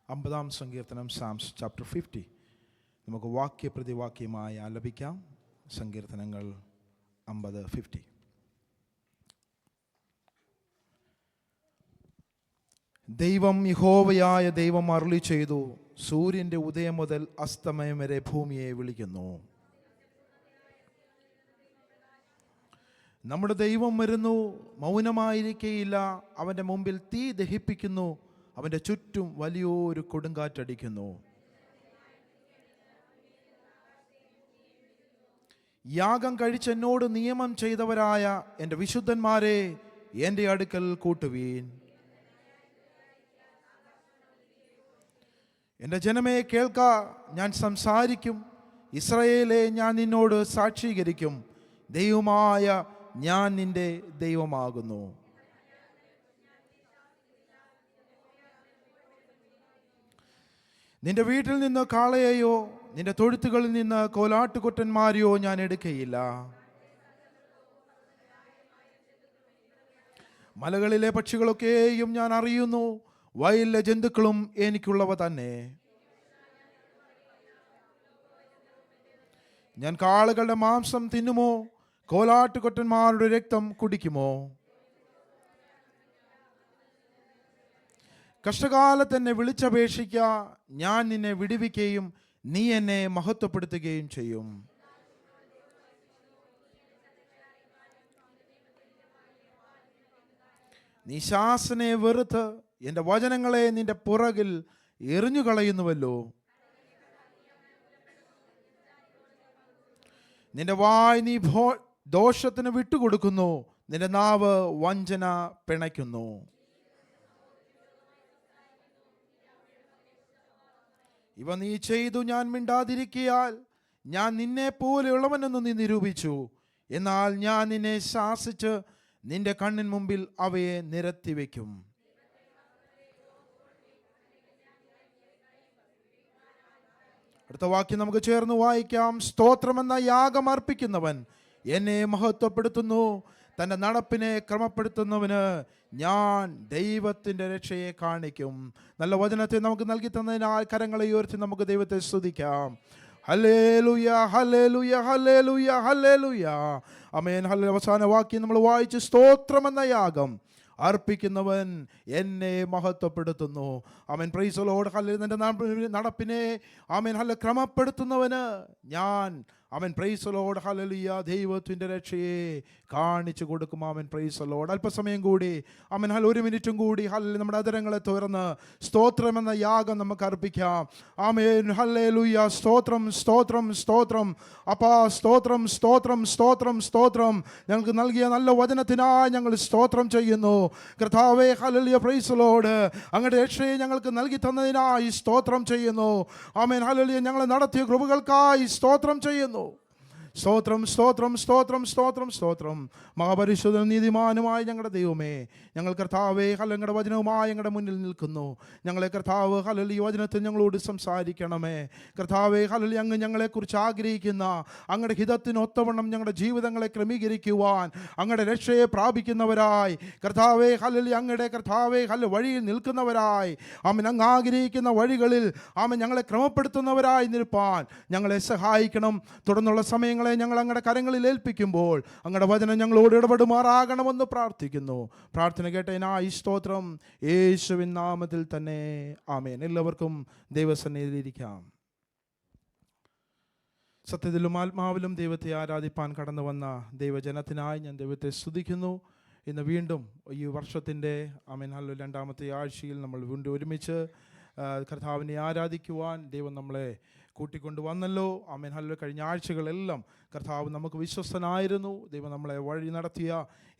50 സങ്കീർത്തനം, സാംസ് ചാപ്റ്റർ 50. നമുക്ക് വാക്യപ്രതിവാക്യമായി ആലപിക്കാം. സങ്കീർത്തനങ്ങൾ 50. ദൈവം യഹോവയായ ദൈവം അരുളി ചെയ്തു, സൂര്യൻ്റെ ഉദയം മുതൽ അസ്തമയം വരെ ഭൂമിയെ വിളിക്കുന്നു. നമ്മുടെ ദൈവം വരുന്നു, മൗനമായിരിക്കുകയില്ല. അവൻ്റെ മുമ്പിൽ തീ ദഹിപ്പിക്കുന്നു, അവൻ്റെ ചുറ്റും വലിയൊരു കൊടുങ്കാറ്റടിക്കുന്നു. യാഗം കഴിച്ച് എന്നോട് നിയമം ചെയ്തവരായ എൻ്റെ വിശുദ്ധന്മാരെ എൻ്റെ അടുക്കൽ കൂട്ടുവീൻ. എൻ്റെ ജനമേ കേൾക്ക, ഞാൻ സംസാരിക്കും. ഇസ്രായേലേ, ഞാൻ നിന്നോട് സാക്ഷീകരിക്കും. ദൈവമായ ഞാൻ നിന്റെ ദൈവമാകുന്നു. നിന്റെ വീട്ടിൽ നിന്ന് കാളയെയോ നിന്റെ തൊഴുത്തുകളിൽ നിന്ന് കോലാട്ടുകൊറ്റന്മാരെയോ ഞാൻ എടുക്കയില്ല. മലകളിലെ പക്ഷികളൊക്കെയും ഞാൻ അറിയുന്നു, വയലിലെ ജന്തുക്കളും എനിക്കുള്ളവ തന്നെ. ഞാൻ കാളകളുടെ മാംസം തിന്നുമോ, കോലാട്ടുകൊറ്റന്മാരുടെ രക്തം കുടിക്കുമോ? കഷ്ടകാലത്ത് എന്നെ വിളിച്ചപേക്ഷിക്ക, ഞാൻ നിന്നെ വിടുവിക്കുകയും നീ എന്നെ മഹത്വപ്പെടുത്തുകയും ചെയ്യും. നീ ശാസനയെ വെറുത്ത് എൻ്റെ വചനങ്ങളെ നിന്റെ പുറകിൽ എറിഞ്ഞുകളയുന്നുവല്ലോ. നിന്റെ വായ് നീ ദോഷത്തിന് വിട്ടുകൊടുക്കുന്നു, നിന്റെ നാവ് വഞ്ചന പിണയ്ക്കുന്നു. ഇവ നീ ചെയ്തു ഞാൻ മിണ്ടാതിരിക്കയാൽ ഞാൻ നിന്നെ പോലെയുള്ളവനെന്ന് നീ നിരൂപിച്ചു. എന്നാൽ ഞാൻ നിന്നെ ശാസിച്ച് നിന്റെ കണ്ണിന് മുമ്പിൽ അവയെ നിരത്തിവെക്കും. അടുത്ത വാക്യം നമുക്ക് ചേർന്ന് വായിക്കാം. സ്തോത്രമെന്ന യാഗം അർപ്പിക്കുന്നവൻ എന്നെ മഹത്വപ്പെടുത്തുന്നു. തൻ്റെ നടപ്പിനെ ക്രമപ്പെടുത്തുന്നവന് ഞാൻ ദൈവത്തിൻ്റെ രക്ഷയെ കാണിക്കും. നല്ല വചനത്തെ നമുക്ക് നൽകി തന്നതിനാൽ കരങ്ങളെ ഉയർത്തി നമുക്ക് ദൈവത്തെ സ്തുതിക്കാം. ഹല്ലേലൂയ, ഹല്ലേലൂയ, ഹല്ലേലൂയ, ഹല്ലേലൂയ, ആമേൻ. ഹല്ലേലൂയ. അവസാന വാക്യം നമ്മൾ വായിച്ച്, സ്തോത്രമെന്ന യാഗം അർപ്പിക്കുന്നവൻ എന്നെ മഹത്വപ്പെടുത്തുന്നു. ആമേൻ. Praise the Lord. ഹല്ലേലൂയ. എൻ്റെ നടപ്പിനെ ആമേൻ ഹല്ലേലൂയ ക്രമപ്പെടുത്തുന്നവന് ഞാൻ ആമേൻ പ്രൈസ് ദി ലോർഡ് ഹല്ലേലൂയ ദൈവത്തിൻ്റെ രക്ഷയെ കാണിച്ചു കൊടുക്കും. ആമേൻ പ്രൈസ് ദി ലോർഡ്. അല്പസമയം കൂടി ആമേൻ ഹല്ലേലൂയ 1 മിനിറ്റും കൂടി ഹല്ലേലൂയ നമ്മുടെ അതരങ്ങളെ തുറന്ന് സ്തോത്രമെന്ന യാഗം നമുക്ക് അർപ്പിക്കാം. Amen hallelujah. സ്തോത്രം, സ്തോത്രം, സ്തോത്രം അപ്പാ, സ്തോത്രം, സ്തോത്രം, സ്തോത്രം, സ്തോത്രം. ഞങ്ങൾക്ക് നൽകിയ നല്ല വചനത്തിനായി ഞങ്ങൾ സ്തോത്രം ചെയ്യുന്നു. കർത്താവേ ഹല്ലേലൂയ പ്രൈസ് ദി ലോർഡ്. അങ്ങയുടെ രക്ഷയെ ഞങ്ങൾക്ക് നൽകി തന്നതിനായി സ്തോത്രം ചെയ്യുന്നു. Amen hallelujah. ഞങ്ങളെ നടത്തിയ കൃപകൾക്കായി സ്തോത്രം ചെയ്യുന്നു. സ്തോത്രം, സ്തോത്രം, സ്തോത്രം, സ്തോത്രം, സ്തോത്രം. മഹാപരിശുദ്ധനും നീതിമാനുമായ ഞങ്ങളുടെ ദൈവമേ, ഞങ്ങൾ കർത്താവേ ഹല്ലേലൂയ ഞങ്ങളുടെ വചനവുമായി ഞങ്ങളുടെ മുന്നിൽ നിൽക്കുന്നു. ഞങ്ങളെ കർത്താവ് ഹല്ലേലൂയ വചനത്തിൽ ഞങ്ങളോട് സംസാരിക്കണമേ. കർത്താവേ ഹല്ലേലൂയ അങ്ങ് ഞങ്ങളെക്കുറിച്ച് ആഗ്രഹിക്കുന്ന അങ്ങയുടെ ഹിതത്തിനൊത്തവണ്ണം ഞങ്ങളുടെ ജീവിതങ്ങളെ ക്രമീകരിക്കുവാൻ അങ്ങയുടെ രക്ഷയെ പ്രാപിക്കുന്നവരായി കർത്താവേ ഹല്ലേലൂയ അങ്ങയുടെ കർത്താവേ ഹല്ലേലൂയ വഴിയിൽ നിൽക്കുന്നവരായി ആമേൻ അങ്ങ് ആഗ്രഹിക്കുന്ന വഴികളിൽ ആമേൻ ഞങ്ങളെ ക്രമപ്പെടുത്തുന്നവരായി നിൽപ്പാൻ ഞങ്ങളെ സഹായിക്കണം. തുടർന്നുള്ള സമയങ്ങൾ ഞങ്ങൾ അങ്ങയുടെ കരങ്ങളിൽ ഏൽപ്പിക്കുമ്പോൾ അങ്ങയുടെ വചനം ഞങ്ങളോട് ഇടപെടുമാറാകണമെന്ന് പ്രാർത്ഥിക്കുന്നു. പ്രാർത്ഥന കേട്ടതിനായി സ്തോത്രം. യേശുവിൻ നാമത്തിൽ തന്നെ ആമേൻ. എല്ലാവർക്കും ദൈവസന്നിധിയിലിരിക്കാം. സത്യത്തിലും ആത്മാവിലും ദൈവത്തെ ആരാധിപ്പാൻ കടന്നു വന്ന ദൈവജനത്തിനായി ഞാൻ ദൈവത്തെ സ്തുതിക്കുന്നു. ഇന്ന് വീണ്ടും ഈ വർഷത്തിൻ്റെ ആമേൻ ഹല്ലേലൂയ 2ാമത്തെ ആഴ്ചയിൽ നമ്മൾ വീണ്ടും ഒരുമിച്ച് കർത്താവിനെ ആരാധിക്കുവാൻ ദൈവം നമ്മളെ കൂട്ടിക്കൊണ്ട് വന്നല്ലോ. Amen hallelujah. കഴിഞ്ഞ ആഴ്ചകളെല്ലാം കർത്താവ് നമുക്ക് വിശ്വസ്തനായിരുന്നു. ദൈവം നമ്മളെ വഴി നടത്തിയ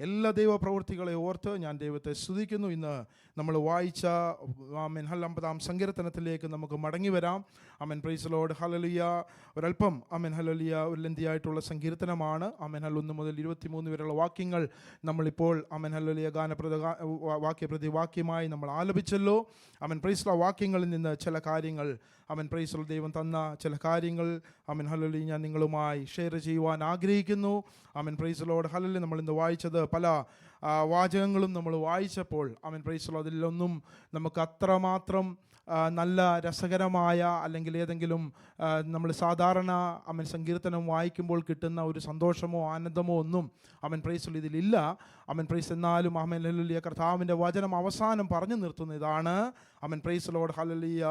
എല്ലാ ദൈവപ്രവൃത്തികളെ ഓർത്ത് ഞാൻ ദൈവത്തെ സ്തുതിക്കുന്നു. ഇന്ന് നമ്മൾ വായിച്ച ആമേൻ ഹല്ലേലൂയ 50 സങ്കീർത്തനത്തിലേക്ക് നമുക്ക് മടങ്ങി വരാം. ആമേൻ പ്രൈസ് ദി ലോർഡ് ഹല്ലേലൂയ. ഒരല്പം ആമേൻ ഹല്ലേലൂയ ഒരു ലെന്തിയായിട്ടുള്ള സങ്കീർത്തനമാണ്. ആമേൻ ഹല്ലേലൂയ 1 മുതൽ 23 വരെയുള്ള വാക്യങ്ങൾ നമ്മളിപ്പോൾ ആമേൻ ഹല്ലേലൂയ വാക്യമായി നമ്മൾ ആലപിച്ചല്ലോ. ആമേൻ പ്രൈസ് ദി ലോർഡ്. വാക്യങ്ങളിൽ നിന്ന് ചില കാര്യങ്ങൾ ആമേൻ പ്രൈസ് ദി ലോർഡ് ദൈവം തന്ന ചില കാര്യങ്ങൾ ആമേൻ ഹല്ലേലൂയ ഞാൻ നിങ്ങളുമായി ഷെയർ ചെയ്യുവാൻ ആഗ്രഹിക്കുന്നു. ആമേൻ പ്രൈസ് ദി ലോർഡ് ഹല്ലേലൂയ. നമ്മൾ ഇന്ന് വായിച്ചത് പല വാചകങ്ങളും നമ്മൾ വായിച്ചപ്പോൾ ആമേൻ പ്രൈസ് ദി ലോർഡ്, അതിലൊന്നും നമുക്ക് അത്രമാത്രം നല്ല രസകരമായ അല്ലെങ്കിൽ ഏതെങ്കിലും നമ്മൾ സാധാരണ ആമേൻ സങ്കീർത്തനം വായിക്കുമ്പോൾ കിട്ടുന്ന ഒരു സന്തോഷമോ ആനന്ദമോ ഒന്നും ആമേൻ പ്രൈസ് ദി ലോർഡ് ഇതിലില്ല. ആമേൻ പ്രൈസ് എന്നാലും ആമേൻ ഹല്ലേലൂയ കർത്താവിൻ്റെ വചനം അവസാനം പറഞ്ഞു നിർത്തുന്ന ഇതാണ്. ആമേൻ പ്രൈസ് ദി ലോർഡ് ഹല്ലേലൂയ.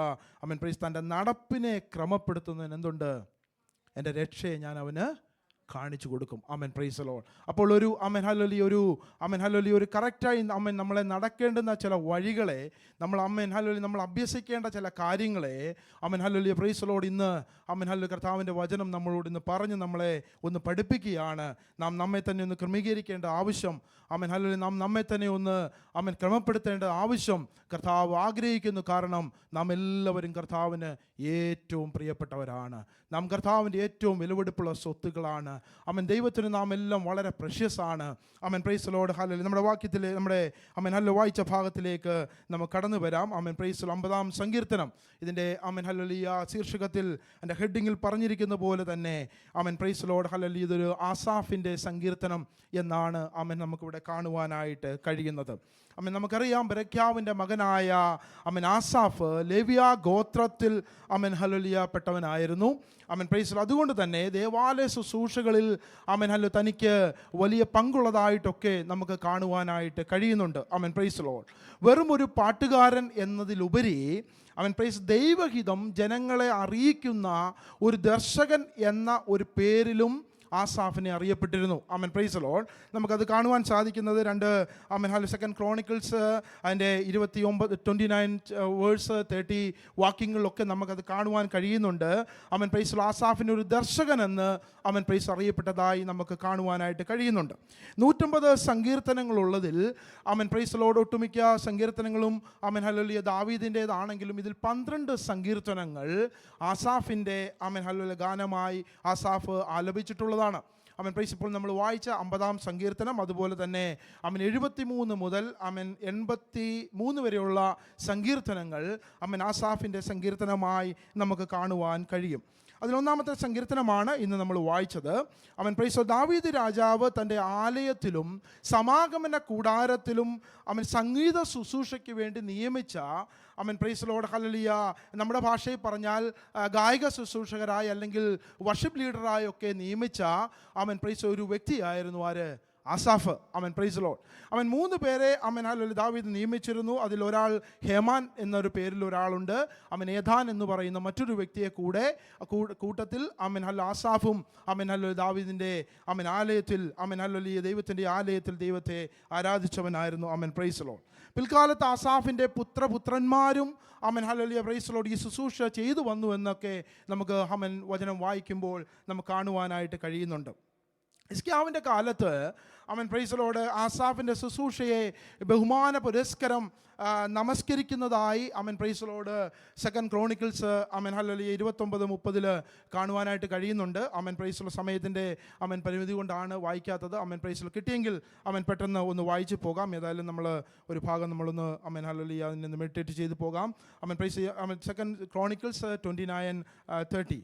ആമേൻ പ്രൈസ് തൻ്റെ നടപ്പിനെ ക്രമപ്പെടുത്തുന്നതിന് എന്തുണ്ട്? എൻ്റെ രക്ഷയെ ഞാൻ അവന് കാണിച്ചു കൊടുക്കും. ആമേൻ പ്രൈസ് ദി ലോർഡ്. അപ്പോൾ ഒരു ആമേൻ ഹല്ലേലൂയ ഒരു കറക്റ്റായി ആമേൻ നമ്മളെ നടക്കേണ്ടുന്ന ചില വഴികളെ നമ്മൾ ആമേൻ ഹല്ലേലൂയ നമ്മൾ അഭ്യസിക്കേണ്ട ചില കാര്യങ്ങളെ ആമേൻ ഹല്ലേലൂയ പ്രൈസ് ദി ലോർഡ് ഇന്ന് ആമേൻ ഹല്ലേലൂയ കർത്താവിൻ്റെ വചനം നമ്മളോട് ഇന്ന് പറഞ്ഞ് നമ്മളെ ഒന്ന് പഠിപ്പിക്കുകയാണ്. നാം നമ്മെ തന്നെ ഒന്ന് ക്രമീകരിക്കേണ്ട ആവശ്യം, ആമേൻ ഹല്ലേലൂയ നാം നമ്മെ തന്നെ ഒന്ന് ആമേൻ ക്രമപ്പെടുത്തേണ്ട ആവശ്യം കർത്താവ് ആഗ്രഹിക്കുന്നു. കാരണം നാം എല്ലാവരും കർത്താവിന് ഏറ്റവും പ്രിയപ്പെട്ടവരാണ്. നാം കർത്താവിൻ്റെ ഏറ്റവും വിലപിടിപ്പുള്ള സ്വത്തുക്കളാണ്. ആമേൻ ദൈവത്തിന് നാം എല്ലാം വളരെ പ്രഷ്യസ് ആണ്. ആമേൻ പ്രൈസ് ദി ലോർഡ് ഹല്ലേലൂയ. നമ്മുടെ വാക്യത്തിൽ നമ്മുടെ ആമേൻ ഹല്ലേലൂയ വായിച്ച ഭാഗത്തിലേക്ക് നമുക്ക് കടന്നു വരാം. ആമേൻ പ്രൈസ് ദി ലോർഡ് 50-ാം സങ്കീർത്തനം. ഇതിൻ്റെ ആമേൻ ഹല്ലേലൂയ ശീർഷകത്തിൽ എൻ്റെ ഹെഡിങ്ങിൽ പറഞ്ഞിരിക്കുന്ന പോലെ തന്നെ ആമേൻ പ്രൈസ് ദി ലോർഡ് ഹല്ലേലൂയ ഇതൊരു ആസാഫിൻ്റെ സങ്കീർത്തനം എന്നാണ് ആമേൻ നമുക്കിവിടെ കാണുവാനായിട്ട് കഴിയുന്നത്. ആമേൻ നമുക്കറിയാം ബെരഖ്യാവിൻ്റെ മകനായ ആമേൻ ആസാഫ് ലേവ്യ ഗോത്രത്തിൽ ആമേൻ ഹല്ലേലൂയ പെട്ടവനായിരുന്നു. ആമേൻ പ്രൈസ് ദി ലോർഡ്. അതുകൊണ്ട് തന്നെ ദേവാലയ ശുശ്രൂഷകളിൽ ആമേൻ ഹല്ലേലൂയ തനിക്ക് വലിയ പങ്കുള്ളതായിട്ടൊക്കെ നമുക്ക് കാണുവാനായിട്ട് കഴിയുന്നുണ്ട്. ആമേൻ പ്രൈസ് ദി ലോർഡ്. വെറും ഒരു പാട്ടുകാരൻ എന്നതിലുപരി ആമേൻ പ്രൈസ് ദൈവഹിതം ജനങ്ങളെ അറിയിക്കുന്ന ഒരു ദർശകൻ എന്ന ഒരു പേരിലും ആസാഫിനെ അറിയപ്പെട്ടിരുന്നു. ആമേൻ പ്രൈസ് ദി ലോർഡ്. നമുക്കത് കാണുവാൻ സാധിക്കുന്നത് ആമേൻ ഹല്ലേലൂയ 2 ക്രോണിക്കിൾസ് അതിൻ്റെ 29 വേഴ്സ് 30 വാക്യങ്ങളിലൊക്കെ നമുക്കത് കാണുവാൻ കഴിയുന്നുണ്ട്. ആമേൻ പ്രൈസ് ദി ലോർഡ്. ആസാഫിന് ഒരു ദർശകൻ എന്ന് ആമേൻ പ്രൈസ് അറിയപ്പെട്ടതായി നമുക്ക് കാണുവാനായിട്ട് കഴിയുന്നുണ്ട്. 150 സങ്കീർത്തനങ്ങളുള്ളതിൽ ആമേൻ പ്രൈസ് ദി ലോർഡ് ഒട്ടുമിക്ക സങ്കീർത്തനങ്ങളും ആമേൻ ഹല്ലേലൂയ ദാവീദിൻ്റേതാണെങ്കിലും ഇതിൽ 12 സങ്കീർത്തനങ്ങൾ ആസാഫിൻ്റെ ആമേൻ ഹല്ലേലൂയ ഗാനമായി ആസാഫ് ആലപിച്ചിട്ടുള്ളതാണ്. ആമേൻ പ്രൈസ് ഇപ്പോൾ നമ്മൾ വായിച്ച 50-ാം സങ്കീർത്തനം, അതുപോലെ തന്നെ ആമേൻ 73 മുതൽ ആമേൻ 83 വരെയുള്ള സങ്കീർത്തനങ്ങൾ ആമേൻ ആസാഫിൻ്റെ സങ്കീർത്തനമായി നമുക്ക് കാണുവാൻ കഴിയും. അതിലൊന്നാമത്തെ സങ്കീർത്തനമാണ് ഇന്ന് നമ്മൾ വായിച്ചത്. ആമേൻ പ്രൈസ് ദി ലോർഡ്. ദാവീദ് രാജാവ് തൻ്റെ ആലയത്തിലും സമാഗമന കൂടാരത്തിലും ആമേൻ സംഗീത ശുശ്രൂഷയ്ക്ക് വേണ്ടി നിയമിച്ച ആമേൻ പ്രൈസ് ദി ലോർഡ് ഹല്ലേലൂയ നമ്മുടെ ഭാഷയിൽ പറഞ്ഞാൽ ഗായക ശുശ്രൂഷകരായി അല്ലെങ്കിൽ വർഷിപ്പ് ലീഡറായി ഒക്കെ നിയമിച്ച ആമേൻ പ്രൈസ് ഒരു വ്യക്തിയായിരുന്നു ആര്? ആസാഫ്. ആമേൻ പ്രൈസ് ദി ലോർഡ്. അവൻ 3 പേരെ ആമേൻ ഹല്ലേലൂയ ദാവീദ് നിയമിച്ചിരുന്നു. അതിലൊരാൾ ഹേമാൻ എന്നൊരു പേരിൽ ഒരാളുണ്ട്. അവൻ ഏഥാൻ എന്ന് പറയുന്ന മറ്റൊരു വ്യക്തിയെ കൂട്ടത്തിൽ ആമേൻ ഹല്ലേലൂയ ആസാഫും ആമേൻ ഹല്ലേലൂയ ദാവീദിൻ്റെ ആമേൻ ആലയത്തിൽ ആമേൻ ഹല്ലേലൂയ ദൈവത്തിൻ്റെ ആലയത്തിൽ ദൈവത്തെ ആരാധിച്ചവനായിരുന്നു. ആമേൻ പ്രൈസ് ദി ലോർഡ്. പിൽക്കാലത്ത് ആസാഫിൻ്റെ പുത്രന്മാരും ആമേൻ ഹല്ലേലൂയ പ്രൈസ് ദി ലോർഡ് ഈ ശുശ്രൂഷ ചെയ്തു വന്നു എന്നൊക്കെ നമുക്ക് ആമേൻ വചനം വായിക്കുമ്പോൾ നമുക്ക് കാണുവാനായിട്ട് കഴിയുന്നുണ്ട്. ഹിസ്കിയാവിൻ്റെ കാലത്ത് ആമേൻ പ്രൈസ് ദി ലോർഡ് ആസാഫിൻ്റെ ശുശ്രൂഷയെ ബഹുമാന പുരസ്കരം നമസ്കരിക്കുന്നതായി ആമേൻ പ്രൈസ് ദി ലോർഡ് 2 ക്രോണിക്കിൾസ് ആമേൻ ഹല്ലേലൂയ 29-30 കാണുവാനായിട്ട് കഴിയുന്നുണ്ട്. ആമേൻ പ്രൈസ് ദി ലോർഡ്. സമയത്തിൻ്റെ ആമേൻ പരിമിതി കൊണ്ടാണ് വായിക്കാത്തത്. ആമേൻ പ്രൈസ് ദി ലോർഡ്. കിട്ടിയെങ്കിൽ ആമേൻ പെട്ടെന്ന് ഒന്ന് വായിച്ച് പോകാം. ഏതായാലും നമ്മൾ ഒരു ഭാഗം നമ്മളൊന്ന് ആമേൻ ഹല്ലേലൂയ അതിനെ മെഡിറ്റേറ്റ് ചെയ്ത് പോകാം. ആമേൻ പ്രൈസ് ആമേൻ 2 ക്രോണിക്കിൾസ് 29:30.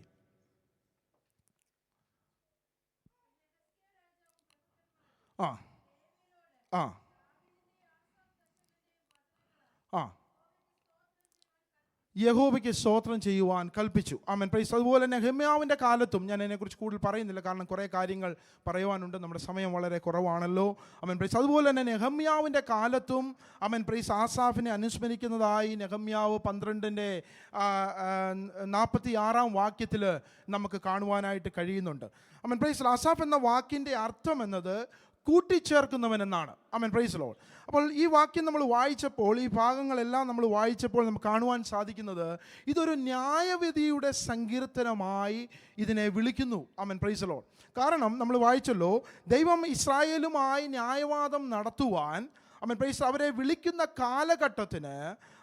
യഹോവയ്ക്ക് സ്തോത്രം ചെയ്യുവാൻ കൽപ്പിച്ചു. ആമേൻ പ്രൈസ്. അതുപോലെ നെഹെമ്യാവിൻ്റെ കാലത്തും ഞാൻ അതിനെക്കുറിച്ച് കൂടുതൽ പറയുന്നില്ല, കാരണം കുറേ കാര്യങ്ങൾ പറയുവാനുണ്ട്, നമ്മുടെ സമയം വളരെ കുറവാണല്ലോ. ആമേൻ പ്രൈസ്. അതുപോലെ തന്നെ നെഹെമ്യാവിൻ്റെ കാലത്തും ആമേൻ പ്രൈസ് ആസാഫിനെ അനുസ്മരിക്കുന്നതായി നെഹെമ്യാവ് 12:46 വാക്യത്തിൽ നമുക്ക് കാണുവാനായിട്ട് കഴിയുന്നുണ്ട്. ആമേൻ പ്രൈസ്. ആസാഫ് എന്ന വാക്കിൻ്റെ അർത്ഥം എന്നത് കൂട്ടിച്ചേർക്കുന്നവനെന്നാണ്. ആമേൻ പ്രൈസ് ലോർഡ്. അപ്പോൾ ഈ വാക്യം നമ്മൾ വായിച്ചപ്പോൾ, ഈ ഭാഗങ്ങളെല്ലാം നമ്മൾ വായിച്ചപ്പോൾ നമുക്ക് കാണുവാൻ സാധിക്കുന്നത് ഇതൊരു ന്യായവിധിയുടെ സങ്കീർത്തനമായി ഇതിനെ വിളിക്കുന്നു. ആമേൻ പ്രൈസ് ലോർഡ്. കാരണം നമ്മൾ വായിച്ചല്ലോ, ദൈവം ഇസ്രായേലുമായി ന്യായവാദം നടത്തുവാൻ ആമേൻ പ്രൈസ് അവരെ വിളിക്കുന്ന കാലഘട്ടത്തിന്